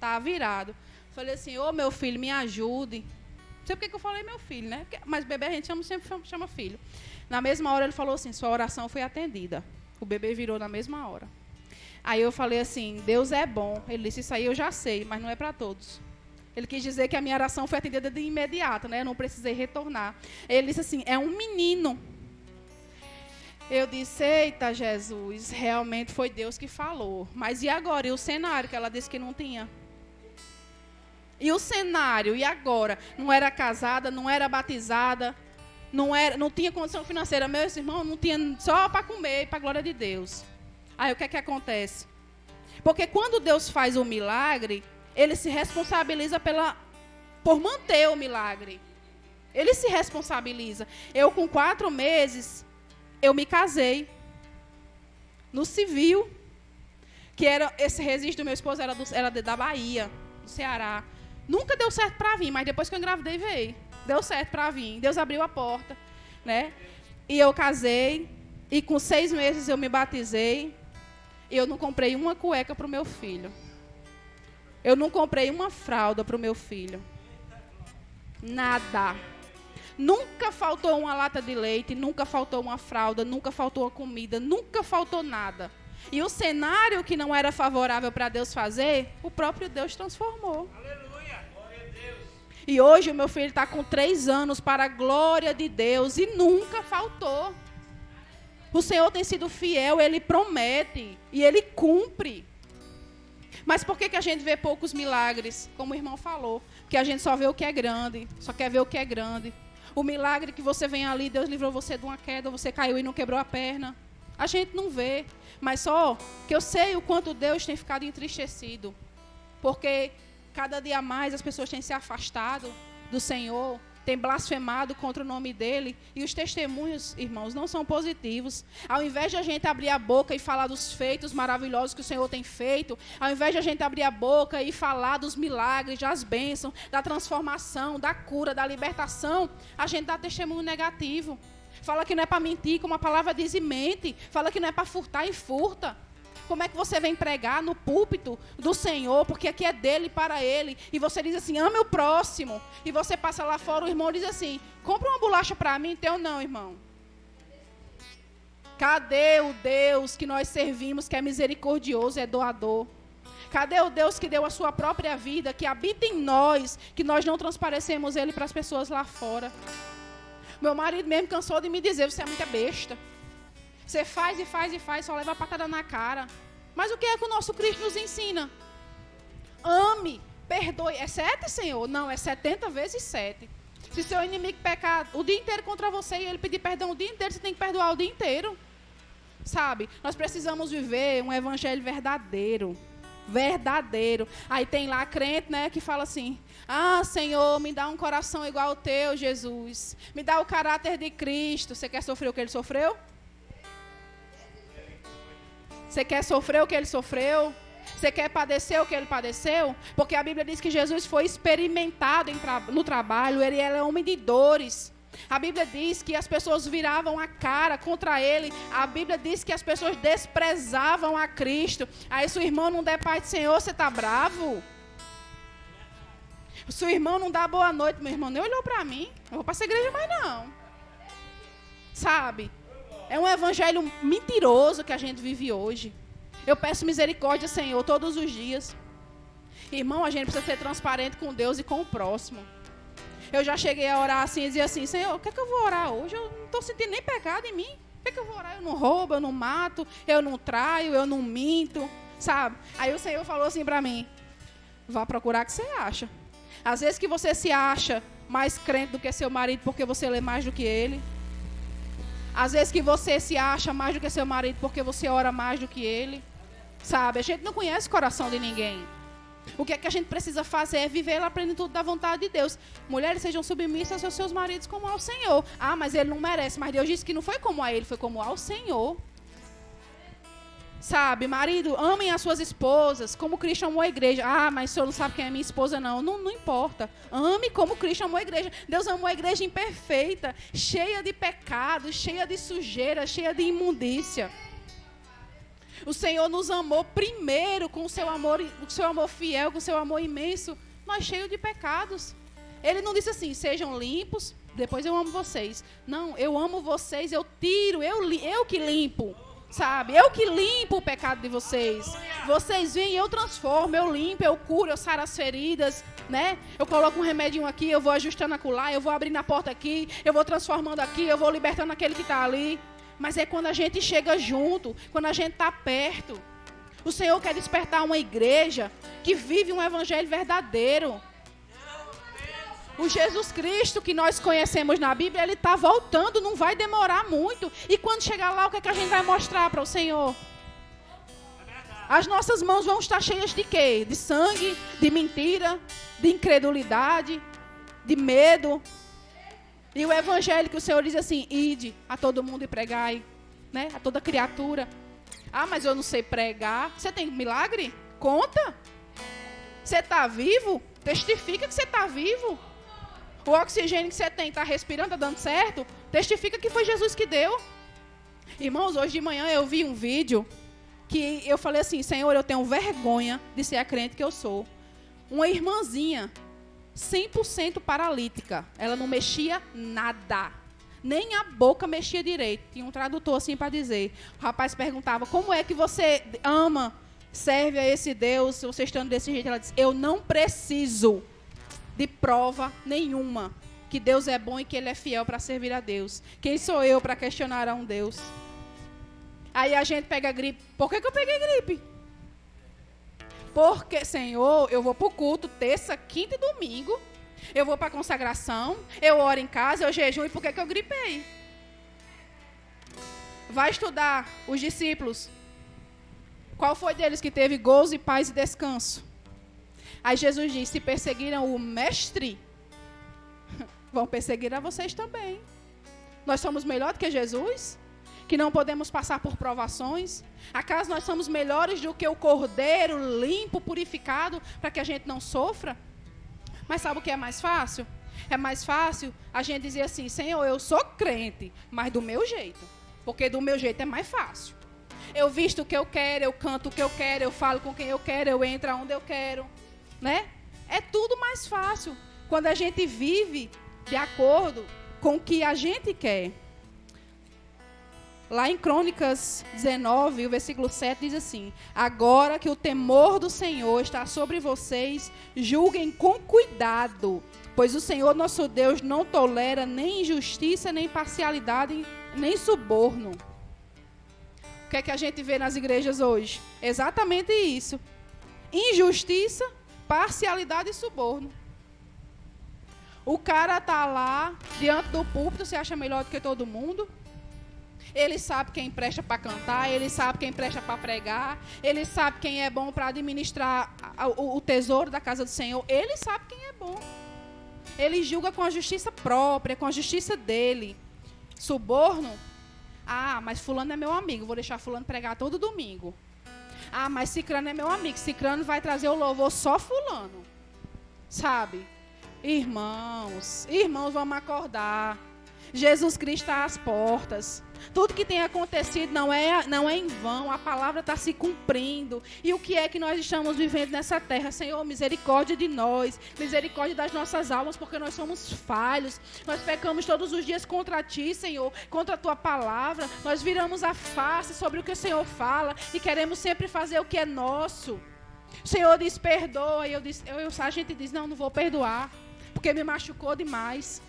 S7: Tá virado. Falei assim: ô meu filho, me ajude. Não sei porque que eu falei meu filho, né? Mas bebê a gente sempre chama filho. Na mesma hora ele falou assim: sua oração foi atendida. O bebê virou na mesma hora. Aí eu falei assim: Deus é bom. Ele disse: isso aí eu já sei, mas não é para todos. Ele quis dizer que a minha oração foi atendida de imediato, né? Eu não precisei retornar. Ele disse assim: é um menino. Eu disse: eita, Jesus, realmente foi Deus que falou. Mas e agora? E o cenário que ela disse que não tinha? E o cenário? E agora? Não era casada, não era batizada, não tinha condição financeira. Meus irmãos, não tinha só para comer, para a glória de Deus. Aí o que é que acontece? Porque quando Deus faz o milagre, Ele se responsabiliza por manter o milagre. Ele se responsabiliza. Eu, com 4 meses, eu me casei no civil, que era esse registro do meu esposo era da Bahia, do Ceará. Nunca deu certo para vir, mas depois que eu engravidei, veio. Deu certo para vir. Deus abriu a porta, né? E eu casei, e com 6 meses eu me batizei. E eu não comprei uma cueca para o meu filho. Eu não comprei uma fralda para o meu filho. Nada. Nunca faltou uma lata de leite, nunca faltou uma fralda, nunca faltou uma comida, nunca faltou nada. E o cenário que não era favorável para Deus fazer, o próprio Deus transformou. Aleluia! Glória a Deus. E hoje o meu filho está com 3 anos para a glória de Deus e nunca faltou. O Senhor tem sido fiel, Ele promete e Ele cumpre. Mas por que a gente vê poucos milagres? Como o irmão falou, porque a gente só vê o que é grande, só quer ver o que é grande. O milagre que você vem ali, Deus livrou você de uma queda, você caiu e não quebrou a perna. A gente não vê, mas só que eu sei o quanto Deus tem ficado entristecido. Porque cada dia mais as pessoas têm se afastado do Senhor, têm blasfemado contra o nome dEle. E os testemunhos, irmãos, não são positivos. Ao invés de a gente abrir a boca e falar dos feitos maravilhosos que o Senhor tem feito, ao invés de a gente abrir a boca e falar dos milagres, das bênçãos, da transformação, da cura, da libertação, a gente dá testemunho negativo. Fala que não é para mentir, como a palavra diz, e mente. Fala que não é para furtar e furta. Como é que você vem pregar no púlpito do Senhor, porque aqui é dele para ele, e você diz assim: ame o próximo, e você passa lá fora, o irmão diz assim: compra uma bolacha para mim, teu não, irmão. Cadê o Deus que nós servimos, que é misericordioso, é doador? Cadê o Deus que deu a sua própria vida, que habita em nós, que nós não transparecemos ele para as pessoas lá fora? Meu marido mesmo cansou de me dizer: você é muita besta. Você faz e faz e faz, só leva a patada na cara. Mas o que é que o nosso Cristo nos ensina? Ame, perdoe. É 7, Senhor? Não, é 70 vezes 7. Se seu inimigo pecar o dia inteiro contra você e ele pedir perdão o dia inteiro, você tem que perdoar o dia inteiro. Sabe? Nós precisamos viver um evangelho verdadeiro. verdadeiro. Aí tem lá crente, né, que fala assim: ah, Senhor, me dá um coração igual ao teu, Jesus. Me dá o caráter de Cristo. Você quer sofrer o que ele sofreu? Você quer sofrer o que ele sofreu? Você quer padecer o que ele padeceu? Porque a Bíblia diz que Jesus foi experimentado no trabalho, ele era homem de dores. A Bíblia diz que as pessoas viravam a cara contra ele. A Bíblia diz que as pessoas desprezavam a Cristo. Aí se o irmão não der paz do Senhor, você está bravo? Se o irmão não dá boa noite, meu irmão nem olhou para mim. Eu vou para essa igreja mais não. Sabe? É um evangelho mentiroso que a gente vive hoje. Eu peço misericórdia, Senhor, todos os dias. Irmão, a gente precisa ser transparente com Deus e com o próximo. Eu já cheguei a orar assim e dizer assim: Senhor, o que é que eu vou orar hoje? Eu não estou sentindo nem pecado em mim. O que é que eu vou orar? Eu não roubo, eu não mato, eu não traio, eu não minto, sabe? Aí o Senhor falou assim para mim: vá procurar o que você acha. Às vezes que você se acha mais crente do que seu marido porque você lê mais do que ele. Às vezes que você se acha mais do que seu marido porque você ora mais do que ele. Sabe? A gente não conhece o coração de ninguém. O que é que a gente precisa fazer é viver a plenitude da vontade de Deus. Mulheres, sejam submissas aos seus maridos como ao Senhor. Ah, mas ele não merece. Mas Deus disse que não foi como a ele, foi como ao Senhor. Sabe? Marido, amem as suas esposas como Cristo amou a igreja. Ah, mas o senhor não sabe quem é minha esposa, não. Não importa. Ame como Cristo amou a igreja. Deus amou a igreja imperfeita, cheia de pecados, cheia de sujeira, cheia de imundícia. O Senhor nos amou primeiro com o seu amor fiel, com o seu amor imenso, nós cheios de pecados. Ele não disse assim: sejam limpos, depois eu amo vocês. Não, eu amo vocês, eu tiro, eu que limpo, sabe? Eu que limpo o pecado de vocês. Vocês vêm, eu transformo, eu limpo, eu curo, eu saro as feridas, né? Eu coloco um remedinho aqui, eu vou ajustando acolá, eu vou abrindo a porta aqui, eu vou transformando aqui, eu vou libertando aquele que está ali. Mas é quando a gente chega junto, quando a gente está perto. O Senhor quer despertar uma igreja que vive um evangelho verdadeiro. O Jesus Cristo que nós conhecemos na Bíblia, ele está voltando, não vai demorar muito. E quando chegar lá, o que é que a gente vai mostrar para o Senhor? As nossas mãos vão estar cheias de quê? De sangue, de mentira, de incredulidade, de medo. E o evangelho que o Senhor diz assim: ide a todo mundo e pregai, né? A toda criatura. Ah, mas eu não sei pregar. Você tem milagre? Conta. Você está vivo? Testifica que você está vivo. O oxigênio que você tem, está respirando, está dando certo? Testifica que foi Jesus que deu. Irmãos, hoje de manhã eu vi um vídeo que eu falei assim: Senhor, eu tenho vergonha de ser a crente que eu sou. Uma irmãzinha 100% paralítica. Ela não mexia nada. Nem a boca mexia direito. Tinha um tradutor assim para dizer. O rapaz perguntava: como é que você ama, serve a esse Deus, se você estando desse jeito? Ela disse: eu não preciso de prova nenhuma que Deus é bom e que Ele é fiel para servir a Deus. Quem sou eu para questionar a um Deus? Aí a gente pega gripe. Por que eu peguei gripe? Porque, Senhor, eu vou para o culto terça, quinta e domingo. Eu vou para a consagração. Eu oro em casa, eu jejuo. E por que eu gripei? Vai estudar os discípulos. Qual foi deles que teve gozo e paz e descanso? Aí Jesus diz: se perseguiram o mestre, vão perseguir a vocês também. Nós somos melhor do que Jesus? Que não podemos passar por provações? Acaso nós somos melhores do que o cordeiro limpo, purificado, para que a gente não sofra? Mas sabe o que é mais fácil? É mais fácil a gente dizer assim: Senhor, eu sou crente, mas do meu jeito. Porque do meu jeito é mais fácil. Eu visto o que eu quero, eu canto o que eu quero, eu falo com quem eu quero, eu entro onde eu quero, né? É tudo mais fácil quando a gente vive de acordo com o que a gente quer. Lá em Crônicas 19, o versículo 7 diz assim: agora que o temor do Senhor está sobre vocês, julguem com cuidado, pois o Senhor nosso Deus não tolera nem injustiça, nem parcialidade, nem suborno. O que é que a gente vê nas igrejas hoje? Exatamente isso: injustiça, parcialidade e suborno. O cara está lá, diante do púlpito, se acha melhor do que todo mundo. Ele sabe quem presta para cantar, Ele sabe quem presta para pregar, Ele sabe quem é bom para administrar o tesouro da casa do Senhor. Ele sabe quem é bom. Ele julga com a justiça própria, com a justiça dele. Suborno? Ah, mas fulano é meu amigo, vou deixar fulano pregar todo domingo. Ah, mas cicrano é meu amigo, cicrano vai trazer o louvor só fulano. Sabe? Irmãos, vamos acordar. Jesus Cristo está às portas. Tudo que tem acontecido não é em vão. A palavra está se cumprindo. E o que é que nós estamos vivendo nessa terra? Senhor, misericórdia de nós. Misericórdia das nossas almas, porque nós somos falhos. Nós pecamos todos os dias contra Ti, Senhor. Contra a Tua palavra. Nós viramos a face sobre o que o Senhor fala. E queremos sempre fazer o que é nosso. O Senhor diz, perdoa. E a gente diz, não vou perdoar. Porque me machucou demais.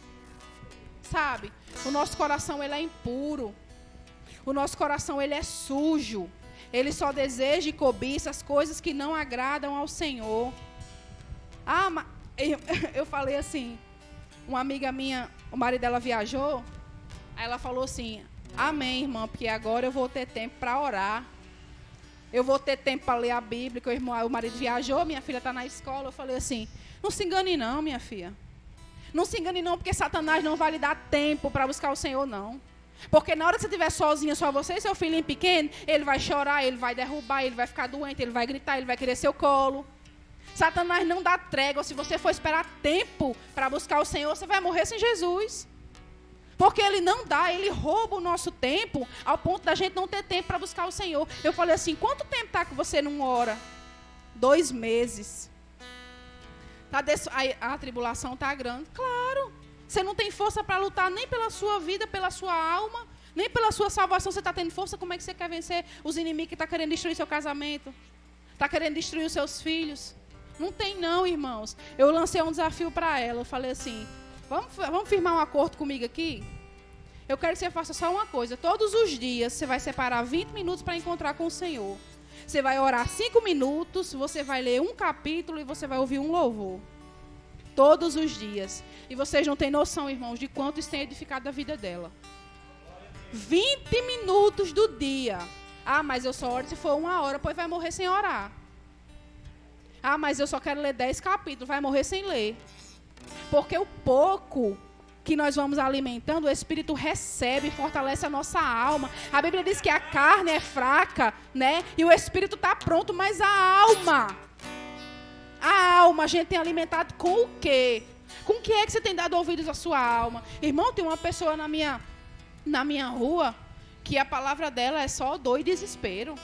S7: Sabe? O nosso coração, ele é impuro. O nosso coração, ele é sujo. Ele só deseja e cobiça as coisas que não agradam ao Senhor. Ah, mas eu falei assim, uma amiga minha, o marido dela viajou, aí ela falou assim, amém, irmã, porque agora eu vou ter tempo para orar. Eu vou ter tempo para ler a Bíblia, que o marido viajou, minha filha está na escola. Eu falei assim, não se engane não, minha filha. Não se engane não, porque Satanás não vai lhe dar tempo para buscar o Senhor, não. Porque na hora que você estiver sozinha, só você e seu filhinho pequeno, ele vai chorar, ele vai derrubar, ele vai ficar doente, ele vai gritar, ele vai querer seu colo. Satanás não dá trégua. Se você for esperar tempo para buscar o Senhor, você vai morrer sem Jesus. Porque ele não dá, ele rouba o nosso tempo, ao ponto da gente não ter tempo para buscar o Senhor. Eu falei assim, quanto tempo está que você não ora? 2 meses. A tribulação está grande. Claro. Você não tem força para lutar nem pela sua vida, pela sua alma, nem pela sua salvação. Você está tendo força, como é que você quer vencer os inimigos que estão querendo destruir seu casamento? Está querendo destruir os seus filhos? Não tem não, irmãos. Eu lancei um desafio para ela. Eu falei assim, vamos firmar um acordo comigo aqui? Eu quero que você faça só uma coisa. Todos os dias você vai separar 20 minutos para encontrar com o Senhor. Você vai orar 5 minutos, você vai ler um capítulo e você vai ouvir um louvor. Todos os dias. E vocês não têm noção, irmãos, de quanto isso tem edificado a vida dela. 20 minutos do dia. Ah, mas eu só oro se for 1 hora, pois vai morrer sem orar. Ah, mas eu só quero ler 10 capítulos, vai morrer sem ler. Porque o pouco que nós vamos alimentando, o Espírito recebe e fortalece a nossa alma. A Bíblia diz que a carne é fraca, né? E o Espírito está pronto, mas a alma, a gente tem alimentado com o quê? Com o que é que você tem dado ouvidos à sua alma? Irmão, tem uma pessoa na minha rua que a palavra dela é só dor e desespero.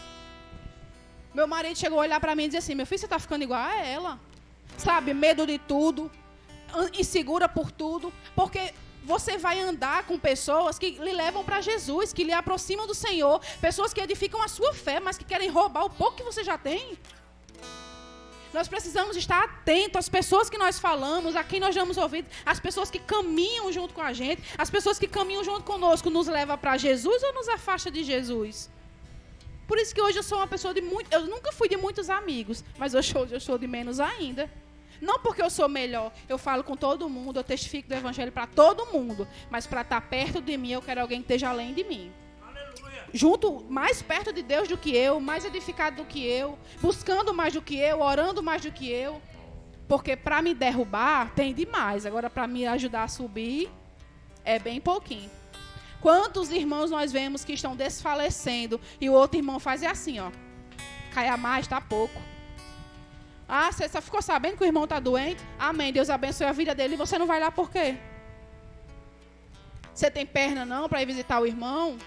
S7: Meu marido chegou a olhar para mim e disse assim, meu filho, você está ficando igual a ela. Sabe, medo de tudo, insegura por tudo, porque você vai andar com pessoas que lhe levam para Jesus, que lhe aproximam do Senhor, pessoas que edificam a sua fé, mas que querem roubar o pouco que você já tem. Nós precisamos estar atentos às pessoas que nós falamos, a quem nós damos ouvido, as pessoas que caminham junto com a gente, as pessoas que caminham junto conosco, nos leva para Jesus ou nos afasta de Jesus? Por isso que hoje eu sou uma pessoa eu nunca fui de muitos amigos, mas hoje eu sou de menos ainda. Não porque eu sou melhor, eu falo com todo mundo, eu testifico do Evangelho para todo mundo, mas para estar perto de mim, eu quero alguém que esteja além de mim. Junto, mais perto de Deus do que eu, mais edificado do que eu, buscando mais do que eu, orando mais do que eu. Porque para me derrubar, tem demais. Agora, para me ajudar a subir, é bem pouquinho. Quantos irmãos nós vemos que estão desfalecendo e o outro irmão faz assim, ó. Cai a mais, tá pouco. Ah, você só ficou sabendo que o irmão está doente? Amém, Deus abençoe a vida dele e você não vai lá por quê? Você tem perna não para ir visitar o irmão?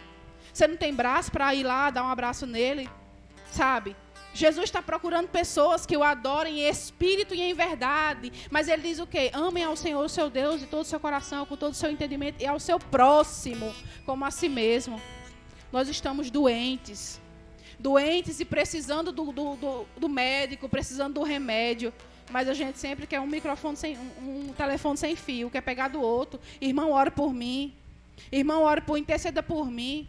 S7: Você não tem braço para ir lá dar um abraço nele? Sabe? Jesus está procurando pessoas que o adorem em espírito e em verdade. Mas ele diz o quê? Amem ao Senhor, o seu Deus, de todo o seu coração, com todo o seu entendimento e ao seu próximo, como a si mesmo. Nós estamos doentes. Doentes e precisando do médico, precisando do remédio. Mas a gente sempre quer um telefone sem fio, quer pegar do outro. Irmão, ora por mim. Irmão, ora interceda por mim.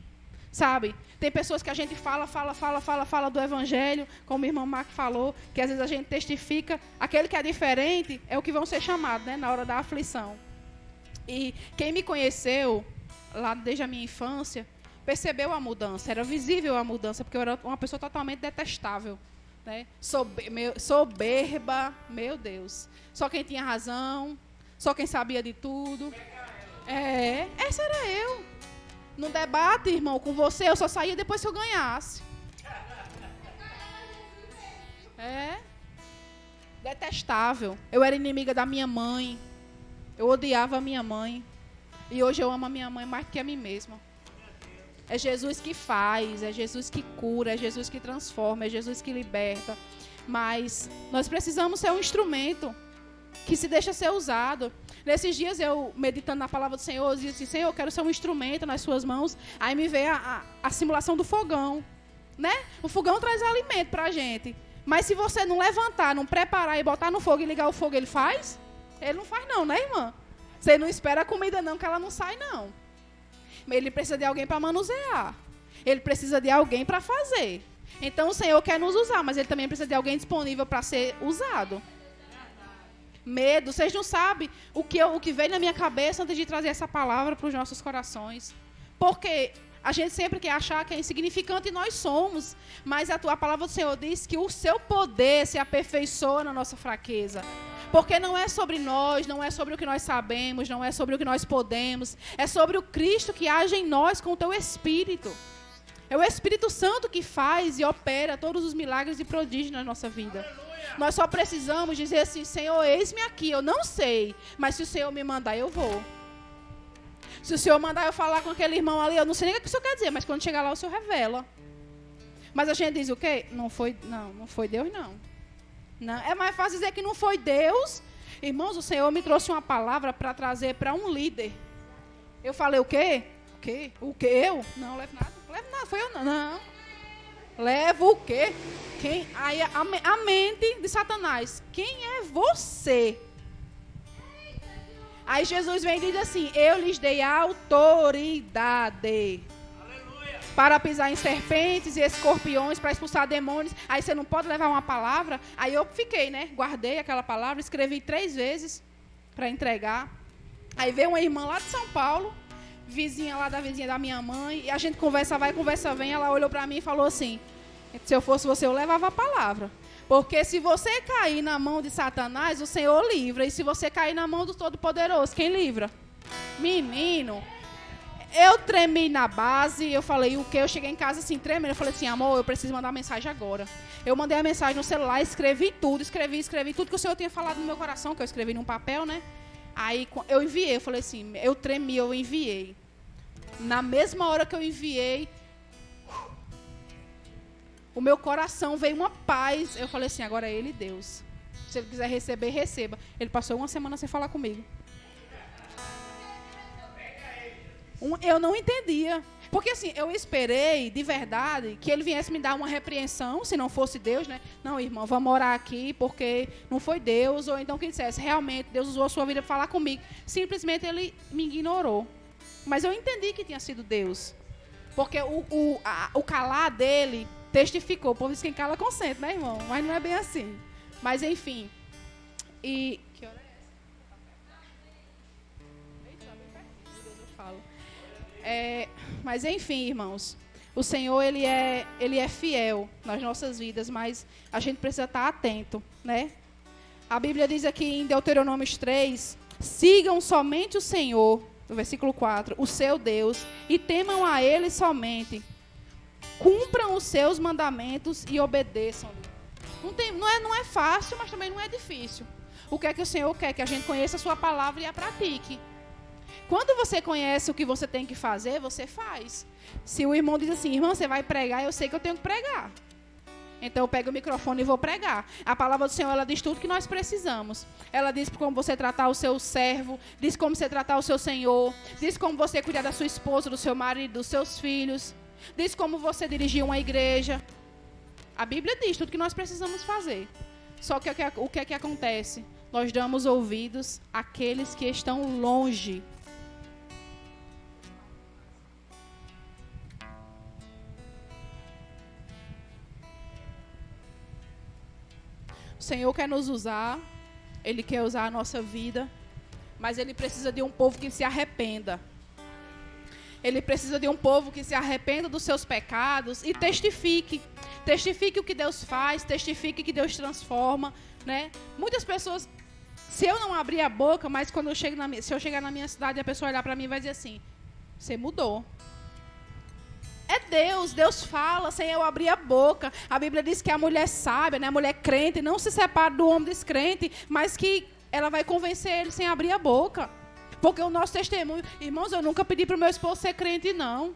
S7: Sabe? Tem pessoas que a gente fala do Evangelho, como o irmão Marco falou, que às vezes a gente testifica. Aquele que é diferente é o que vão ser chamados, né, na hora da aflição. E quem me conheceu, lá desde a minha infância, percebeu a mudança, era visível a mudança, porque eu era uma pessoa totalmente detestável, né? Soberba, meu Deus. Só quem tinha razão, só quem sabia de tudo. Essa era eu. No debate, irmão, com você, eu só saía depois que eu ganhasse. Detestável. Eu era inimiga da minha mãe. Eu odiava a minha mãe. E hoje eu amo a minha mãe mais que a mim mesma. É Jesus que faz, é Jesus que cura, é Jesus que transforma, é Jesus que liberta. Mas nós precisamos ser um instrumento que se deixa ser usado. Nesses dias eu, meditando na palavra do Senhor, eu disse assim, Senhor, eu quero ser um instrumento nas suas mãos. Aí me veio a simulação do fogão, né? O fogão traz alimento pra gente. Mas se você não levantar, não preparar e botar no fogo e ligar o fogo, ele faz? Ele não faz não, né, irmã? Você não espera a comida não, que ela não sai não. Ele precisa de alguém para manusear. Ele precisa de alguém para fazer. Então o Senhor quer nos usar, mas Ele também precisa de alguém disponível para ser usado. Medo, vocês não sabem o que veio na minha cabeça antes de trazer essa palavra para os nossos corações. Porque a gente sempre quer achar que é insignificante e nós somos. Mas a palavra do Senhor diz que o seu poder se aperfeiçoa na nossa fraqueza. Porque não é sobre nós, não é sobre o que nós sabemos, não é sobre o que nós podemos. É sobre o Cristo que age em nós com o teu Espírito. É o Espírito Santo que faz e opera todos os milagres e prodígios na nossa vida. Nós só precisamos dizer assim, Senhor, eis-me aqui, eu não sei, mas se o Senhor me mandar, eu vou. Se o Senhor mandar eu falar com aquele irmão ali, eu não sei nem o que o Senhor quer dizer, mas quando chegar lá, o Senhor revela. Mas a gente diz o quê? Não foi Deus, não. Não, é mais fácil dizer que não foi Deus. Irmãos, o Senhor me trouxe uma palavra para trazer para um líder. Eu falei o quê? O quê? O quê? Eu? Não levo nada. Não levo nada. Foi eu não. Levo o quê? Quem? Aí a mente de Satanás. Quem é você? Aí Jesus vem e diz assim, eu lhes dei autoridade. Para pisar em serpentes e escorpiões, para expulsar demônios. Aí você não pode levar uma palavra. Aí eu fiquei, né? Guardei aquela palavra, escrevi 3 vezes para entregar. Aí veio uma irmã lá de São Paulo, vizinha da minha mãe, e a gente conversa vai, conversa vem. Ela olhou para mim e falou assim, se eu fosse você, eu levava a palavra. Porque se você cair na mão de Satanás, o Senhor livra. E se você cair na mão do Todo-Poderoso, quem livra? Menino. Eu tremi na base, eu falei o quê? Eu cheguei em casa assim, tremendo. Eu falei assim, amor, eu preciso mandar uma mensagem agora. Eu mandei a mensagem no celular, escrevi tudo que o Senhor tinha falado no meu coração, que eu escrevi num papel, né? Aí eu enviei, eu falei assim, eu tremi, eu enviei. Na mesma hora que eu enviei, o meu coração veio uma paz. Eu falei assim, agora é Ele Deus. Se Ele quiser receber, receba. Ele passou 1 semana sem falar comigo. Eu não entendia. Porque assim, eu esperei, de verdade, que ele viesse me dar uma repreensão, se não fosse Deus, né? Não, irmão, vamos orar aqui, porque não foi Deus. Ou então que dissesse, realmente, Deus usou a sua vida para falar comigo. Simplesmente ele me ignorou. Mas eu entendi que tinha sido Deus. Porque o calar dele testificou. O povo diz que quem cala consente, né, irmão? Mas não é bem assim. Mas, enfim. E... Que hora é essa? Eita, bem pertinho, Deus eu falo. Mas enfim, irmãos, o Senhor ele é fiel nas nossas vidas, mas a gente precisa estar atento, né? A Bíblia diz aqui em Deuteronômio 3, sigam somente o Senhor, no versículo 4, o seu Deus, e temam a Ele somente. Cumpram os seus mandamentos e obedeçam-lhe. Não é fácil, mas também não é difícil. O que é que o Senhor quer? Que a gente conheça a sua palavra e a pratique. Quando você conhece o que você tem que fazer, você faz. Se o irmão diz assim, irmão, você vai pregar, eu sei que eu tenho que pregar. Então eu pego o microfone e vou pregar. A palavra do Senhor, ela diz tudo que nós precisamos. Ela diz como você tratar o seu servo, diz como você tratar o seu senhor, diz como você cuidar da sua esposa, do seu marido, dos seus filhos, diz como você dirigir uma igreja. A Bíblia diz tudo que nós precisamos fazer. Só que o que é que acontece? Nós damos ouvidos àqueles que estão longe. O Senhor quer nos usar, Ele quer usar a nossa vida, mas Ele precisa de um povo que se arrependa. Ele precisa de um povo que se arrependa dos seus pecados e testifique. Testifique o que Deus faz, testifique que Deus transforma, né? Muitas pessoas, se eu não abrir a boca, mas quando se eu chegar na minha cidade, a pessoa olhar para mim e vai dizer assim, você mudou. É Deus, Deus fala sem eu abrir a boca. A Bíblia diz que a mulher sábia, né, a mulher crente, não se separa do homem descrente, mas que ela vai convencer ele sem abrir a boca. Porque o nosso testemunho... Irmãos, eu nunca pedi para o meu esposo ser crente, não.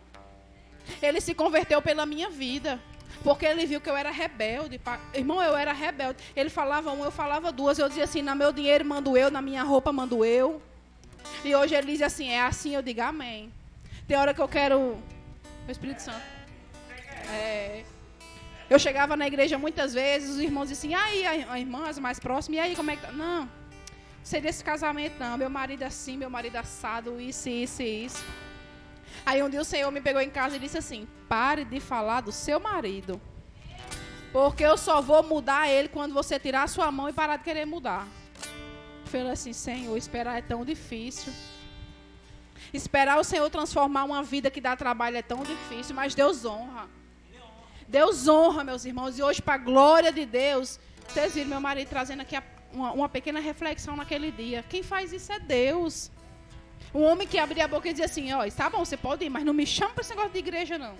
S7: Ele se converteu pela minha vida. Porque ele viu que eu era rebelde. Irmão, eu era rebelde. Ele falava eu falava duas. Eu dizia assim, no meu dinheiro mando eu, na minha roupa mando eu. E hoje ele diz assim, é assim, eu digo amém. Tem hora que eu quero... O Espírito Santo. Eu chegava na igreja muitas vezes, os irmãos diziam assim, aí, a irmã, as mais próximas, e aí, como é que tá? Não, sei desse casamento não, meu marido é assim, meu marido é assado, isso. Aí um dia o Senhor me pegou em casa e disse assim, pare de falar do seu marido, porque eu só vou mudar ele quando você tirar a sua mão e parar de querer mudar. Eu falei assim, Senhor, esperar é tão difícil. Esperar o Senhor transformar uma vida que dá trabalho é tão difícil, mas Deus honra. Deus honra, meus irmãos. E hoje, para a glória de Deus, vocês viram meu marido trazendo aqui uma pequena reflexão naquele dia. Quem faz isso é Deus. Um homem que abria a boca e dizia assim, ó, tá bom, você pode ir, mas não me chama para esse negócio de igreja, não.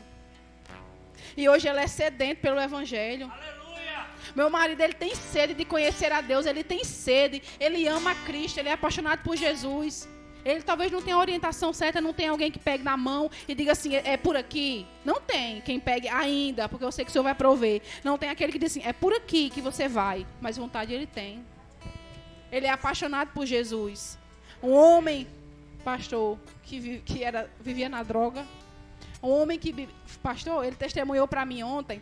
S7: E hoje ele é sedento pelo Evangelho. Aleluia! Meu marido, ele tem sede de conhecer a Deus, ele tem sede, ele ama a Cristo, ele é apaixonado por Jesus. Ele talvez não tenha a orientação certa, não tenha alguém que pegue na mão e diga assim, é por aqui. Não tem quem pegue ainda, porque eu sei que o Senhor vai prover. Não tem aquele que diz assim, é por aqui que você vai. Mas vontade ele tem. Ele é apaixonado por Jesus. Um homem, pastor, que vivia na droga. Um homem que, pastor, ele testemunhou para mim ontem,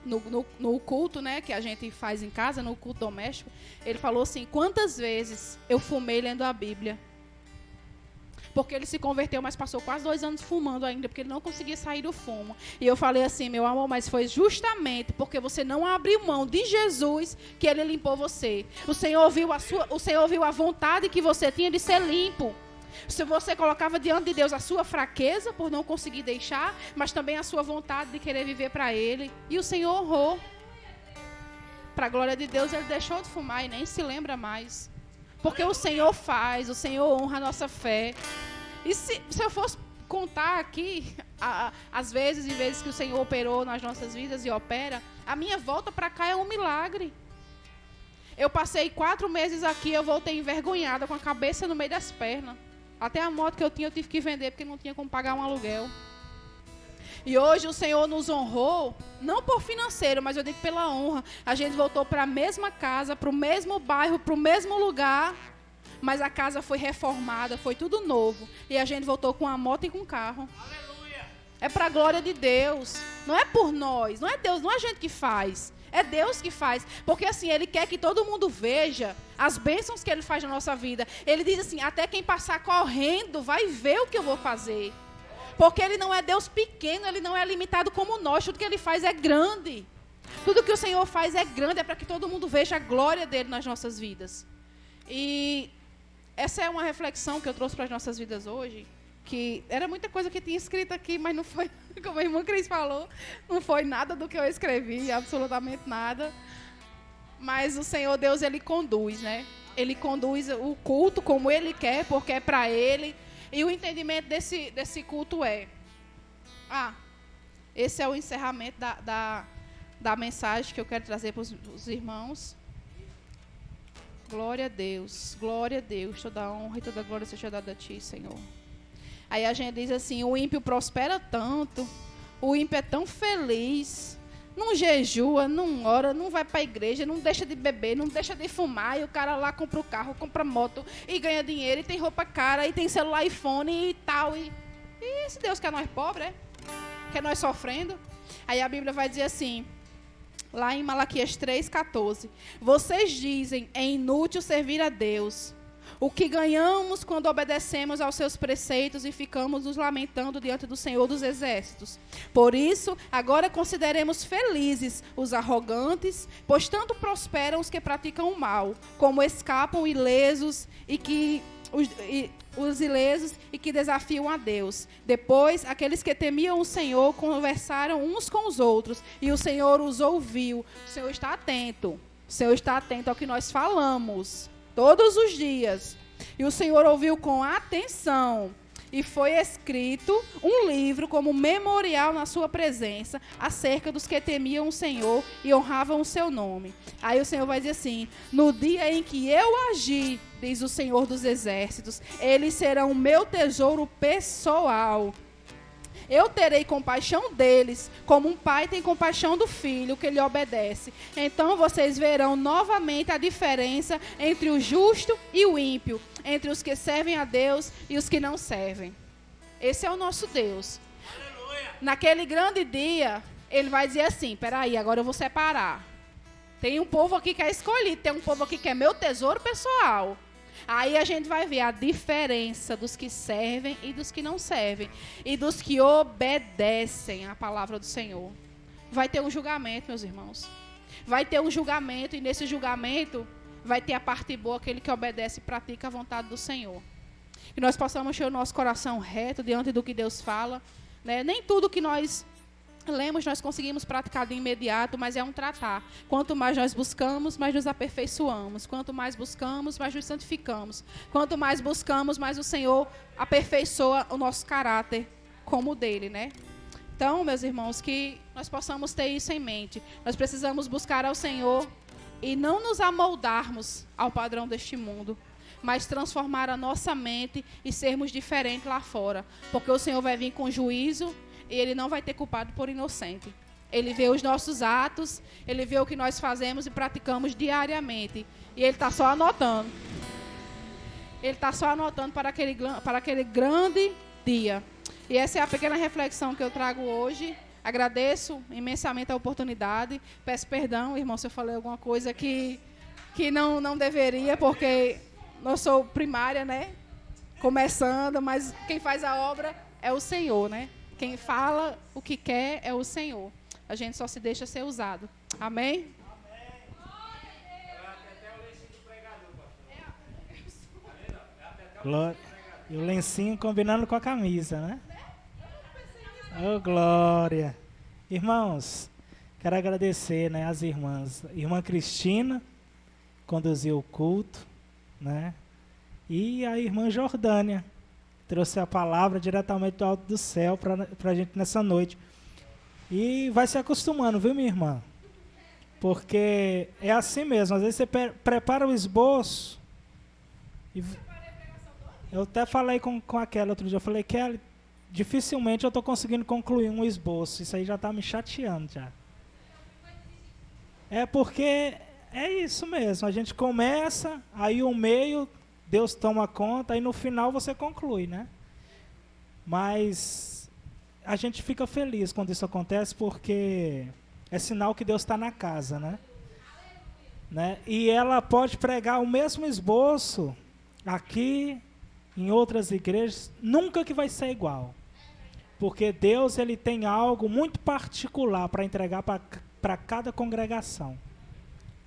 S7: no culto, né, que a gente faz em casa, no culto doméstico. Ele falou assim, quantas vezes eu fumei lendo a Bíblia. Porque ele se converteu, mas passou quase 2 anos fumando ainda, porque ele não conseguia sair do fumo. E eu falei assim, meu amor, mas foi justamente porque você não abriu mão de Jesus que ele limpou você. O Senhor viu a vontade que você tinha de ser limpo. Se você colocava diante de Deus a sua fraqueza por não conseguir deixar, mas também a sua vontade de querer viver para Ele. E o Senhor honrou. Para a glória de Deus, ele deixou de fumar e nem se lembra mais. Porque o Senhor faz, o Senhor honra a nossa fé. E se eu fosse contar aqui, as vezes e vezes que o Senhor operou nas nossas vidas e opera, a minha volta para cá é um milagre. Eu passei 4 meses aqui, eu voltei envergonhada, com a cabeça no meio das pernas. Até a moto que eu tinha, eu tive que vender, porque não tinha como pagar um aluguel. E hoje o Senhor nos honrou, não por financeiro, mas eu digo pela honra. A gente voltou para a mesma casa, para o mesmo bairro, para o mesmo lugar, mas a casa foi reformada, foi tudo novo. E a gente voltou com a moto e com o carro. Aleluia! É para a glória de Deus. Não é por nós, não é Deus, não é a gente que faz. É Deus que faz. Porque assim, Ele quer que todo mundo veja as bênçãos que Ele faz na nossa vida. Ele diz assim, até quem passar correndo vai ver o que eu vou fazer. Porque Ele não é Deus pequeno, Ele não é limitado como nós. Tudo que Ele faz é grande. Tudo que o Senhor faz é grande, é para que todo mundo veja a glória dEle nas nossas vidas. E essa é uma reflexão que eu trouxe para as nossas vidas hoje, que era muita coisa que tinha escrito aqui, mas não foi, como a irmã Cris falou, não foi nada do que eu escrevi, absolutamente nada. Mas o Senhor Deus, Ele conduz, né? Ele conduz o culto como Ele quer, porque é para Ele. E o entendimento desse culto esse é o encerramento da mensagem que eu quero trazer para os irmãos. Glória a Deus, toda a honra e toda a glória seja dada a Ti, Senhor. Aí a gente diz assim, o ímpio prospera tanto, o ímpio é tão feliz, não jejua, não ora, não vai para a igreja, não deixa de beber, não deixa de fumar, e o cara lá compra o carro, compra moto, e ganha dinheiro, e tem roupa cara, e tem celular iPhone e tal. E esse Deus quer nós pobres, quer nós sofrendo? Aí a Bíblia vai dizer assim, lá em Malaquias 3,14, vocês dizem, é inútil servir a Deus. O que ganhamos quando obedecemos aos seus preceitos e ficamos nos lamentando diante do Senhor dos Exércitos. Por isso, agora consideremos felizes os arrogantes, pois tanto prosperam os que praticam o mal, como escapam ilesos e que os ilesos e que desafiam a Deus. Depois, aqueles que temiam o Senhor conversaram uns com os outros e o Senhor os ouviu. O Senhor está atento. O Senhor está atento ao que nós falamos todos os dias. E o Senhor ouviu com atenção. E foi escrito um livro como memorial na sua presença acerca dos que temiam o Senhor e honravam o seu nome. Aí o Senhor vai dizer assim: no dia em que eu agi, diz o Senhor dos Exércitos, eles serão o meu tesouro pessoal. Eu terei compaixão deles, como um pai tem compaixão do filho que lhe obedece. Então vocês verão novamente a diferença entre o justo e o ímpio, entre os que servem a Deus e os que não servem. Esse é o nosso Deus. Aleluia. Naquele grande dia, ele vai dizer assim: peraí, agora eu vou separar. Tem um povo aqui que é escolhido, tem um povo aqui que é meu tesouro pessoal. Aí a gente vai ver a diferença dos que servem e dos que não servem. E dos que obedecem à palavra do Senhor. Vai ter um julgamento, meus irmãos. Vai ter um julgamento, e nesse julgamento vai ter a parte boa, aquele que obedece e pratica a vontade do Senhor. Que nós possamos ter o nosso coração reto diante do que Deus fala. Né? Nem tudo que nós lemos, nós conseguimos praticar de imediato, mas é um tratar. Quanto mais nós buscamos, mais nos aperfeiçoamos. Quanto mais buscamos, mais nos santificamos. Quanto mais buscamos, mais o Senhor aperfeiçoa o nosso caráter como o dele, né? Então, meus irmãos, que nós possamos ter isso em mente. Nós precisamos buscar ao Senhor e não nos amoldarmos ao padrão deste mundo, mas transformar a nossa mente e sermos diferentes lá fora. Porque o Senhor vai vir com juízo e Ele não vai ter culpado por inocente. Ele vê os nossos atos, Ele vê o que nós fazemos e praticamos diariamente. E Ele está só anotando. Ele está só anotando para aquele grande dia. E essa é a pequena reflexão que eu trago hoje. Agradeço imensamente a oportunidade. Peço perdão, irmão, se eu falei alguma coisa que não deveria, porque não sou primária, né? Começando, mas quem faz a obra é o Senhor, né? Quem fala o que quer é o Senhor. A gente só se deixa ser usado. Amém?
S3: Glória. E o lencinho combinando com a camisa, né? Oh, glória. Irmãos, quero agradecer, né, as irmãs. Irmã Cristina conduziu o culto, né? E a irmã Jordânia trouxe a palavra diretamente do alto do céu para a gente nessa noite. E vai se acostumando, viu, minha irmã? Porque é assim mesmo. Às vezes você prepara o esboço. Eu até falei com aquela outro dia. Eu falei, Kelly, dificilmente eu estou conseguindo concluir um esboço. Isso aí já está me chateando já. É porque é isso mesmo. A gente começa, aí o meio, Deus toma conta, aí no final você conclui, né? Mas a gente fica feliz quando isso acontece, porque é sinal que Deus está na casa, né? E ela pode pregar o mesmo esboço aqui, em outras igrejas, nunca que vai ser igual. Porque Deus, ele tem algo muito particular para entregar para cada congregação.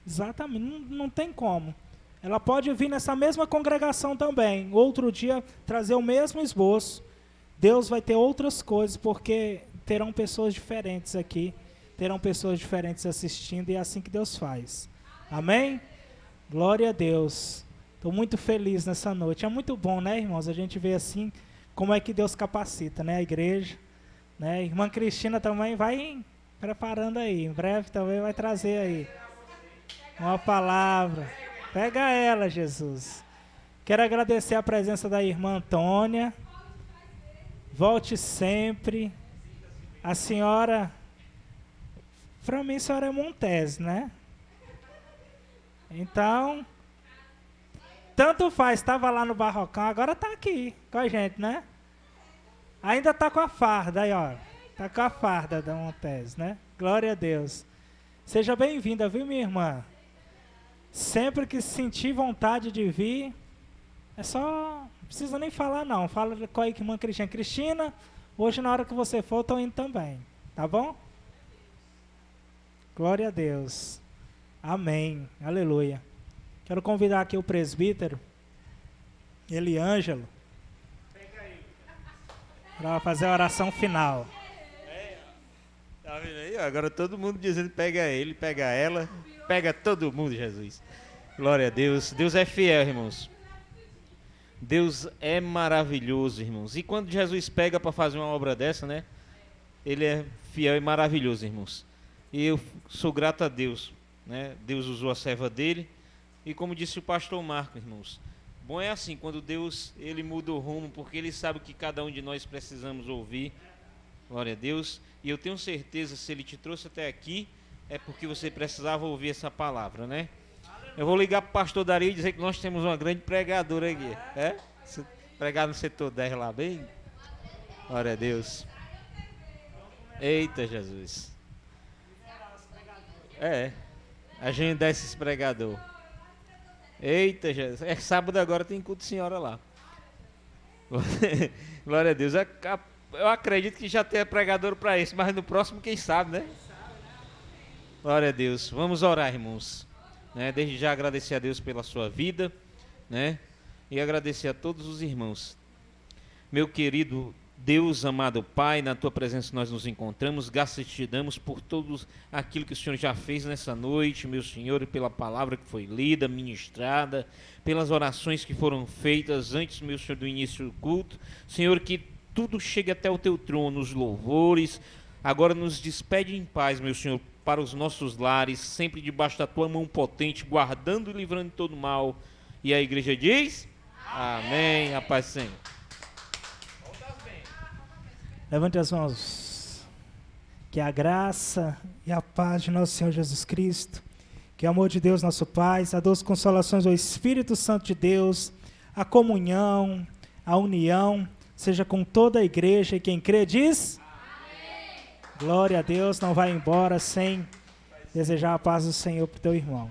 S3: Exatamente, não tem como. Ela pode vir nessa mesma congregação também, outro dia trazer o mesmo esboço. Deus vai ter outras coisas, porque terão pessoas diferentes aqui, terão pessoas diferentes assistindo, e é assim que Deus faz. Amém? Glória a Deus. Estou muito feliz nessa noite. É muito bom, né, irmãos? A gente vê assim como é que Deus capacita, né, a igreja. Né? Irmã Cristina também vai preparando aí. Em breve também vai trazer aí uma palavra. Pega ela, Jesus. Quero agradecer a presença da irmã Antônia. Volte sempre. A senhora, para mim, a senhora é Montes, né? Então, tanto faz, estava lá no Barrocão, agora está aqui com a gente, né? Ainda está com a farda, aí ó. Está com a farda da Montes, né? Glória a Deus. Seja bem-vinda, viu, minha irmã? Sempre que sentir vontade de vir, é só, não precisa nem falar não, fala com a irmã Cristina. Cristina, hoje na hora que você for, estou indo também, tá bom? Glória a Deus. Amém, aleluia. Quero convidar aqui o presbítero, Eliângelo, para fazer a oração final.
S2: Tá vendo aí? Agora todo mundo dizendo pega ele, pega ela, pega todo mundo, Jesus. Glória a Deus. Deus é fiel, irmãos. Deus é maravilhoso, irmãos. E quando Jesus pega para fazer uma obra dessa, né? Ele é fiel e maravilhoso, irmãos. E eu sou grato a Deus, né? Deus usou a serva dele. E como disse o pastor Marco, irmãos, bom é assim, quando Deus, ele muda o rumo, porque ele sabe o que cada um de nós precisamos ouvir. Glória a Deus. E eu tenho certeza, se ele te trouxe até aqui, é porque você precisava ouvir essa palavra, né? Eu vou ligar para o pastor Dario e dizer que nós temos uma grande pregadora aqui. É? Se pregar no setor 10 lá bem. Glória a Deus. Eita, Jesus. A gente dá esses pregador. Eita, Jesus. É sábado agora, tem culto de senhora lá. Glória a Deus. Eu acredito que já tem pregador para isso, mas no próximo, quem sabe, né? Glória a Deus. Vamos orar, irmãos. Né? Desde já agradecer a Deus pela sua vida, né? E agradecer a todos os irmãos. Meu querido Deus, amado Pai, na tua presença nós nos encontramos, graças te damos por tudo aquilo que o Senhor já fez nessa noite, meu Senhor, e pela palavra que foi lida, ministrada, pelas orações que foram feitas antes, meu Senhor, do início do culto. Senhor, que tudo chegue até o teu trono, os louvores. Agora nos despede em paz, meu Senhor, para os nossos lares, sempre debaixo da tua mão potente, guardando e livrando de todo mal. E a igreja diz: amém. A paz do Senhor.
S3: Levante as mãos. Que a graça e a paz de nosso Senhor Jesus Cristo, que o amor de Deus nosso Pai, as doces consolações do Espírito Santo de Deus, a comunhão, a união, seja com toda a igreja, e quem crê diz: amém. Glória a Deus. Não vai embora sem desejar a paz do Senhor para o teu irmão.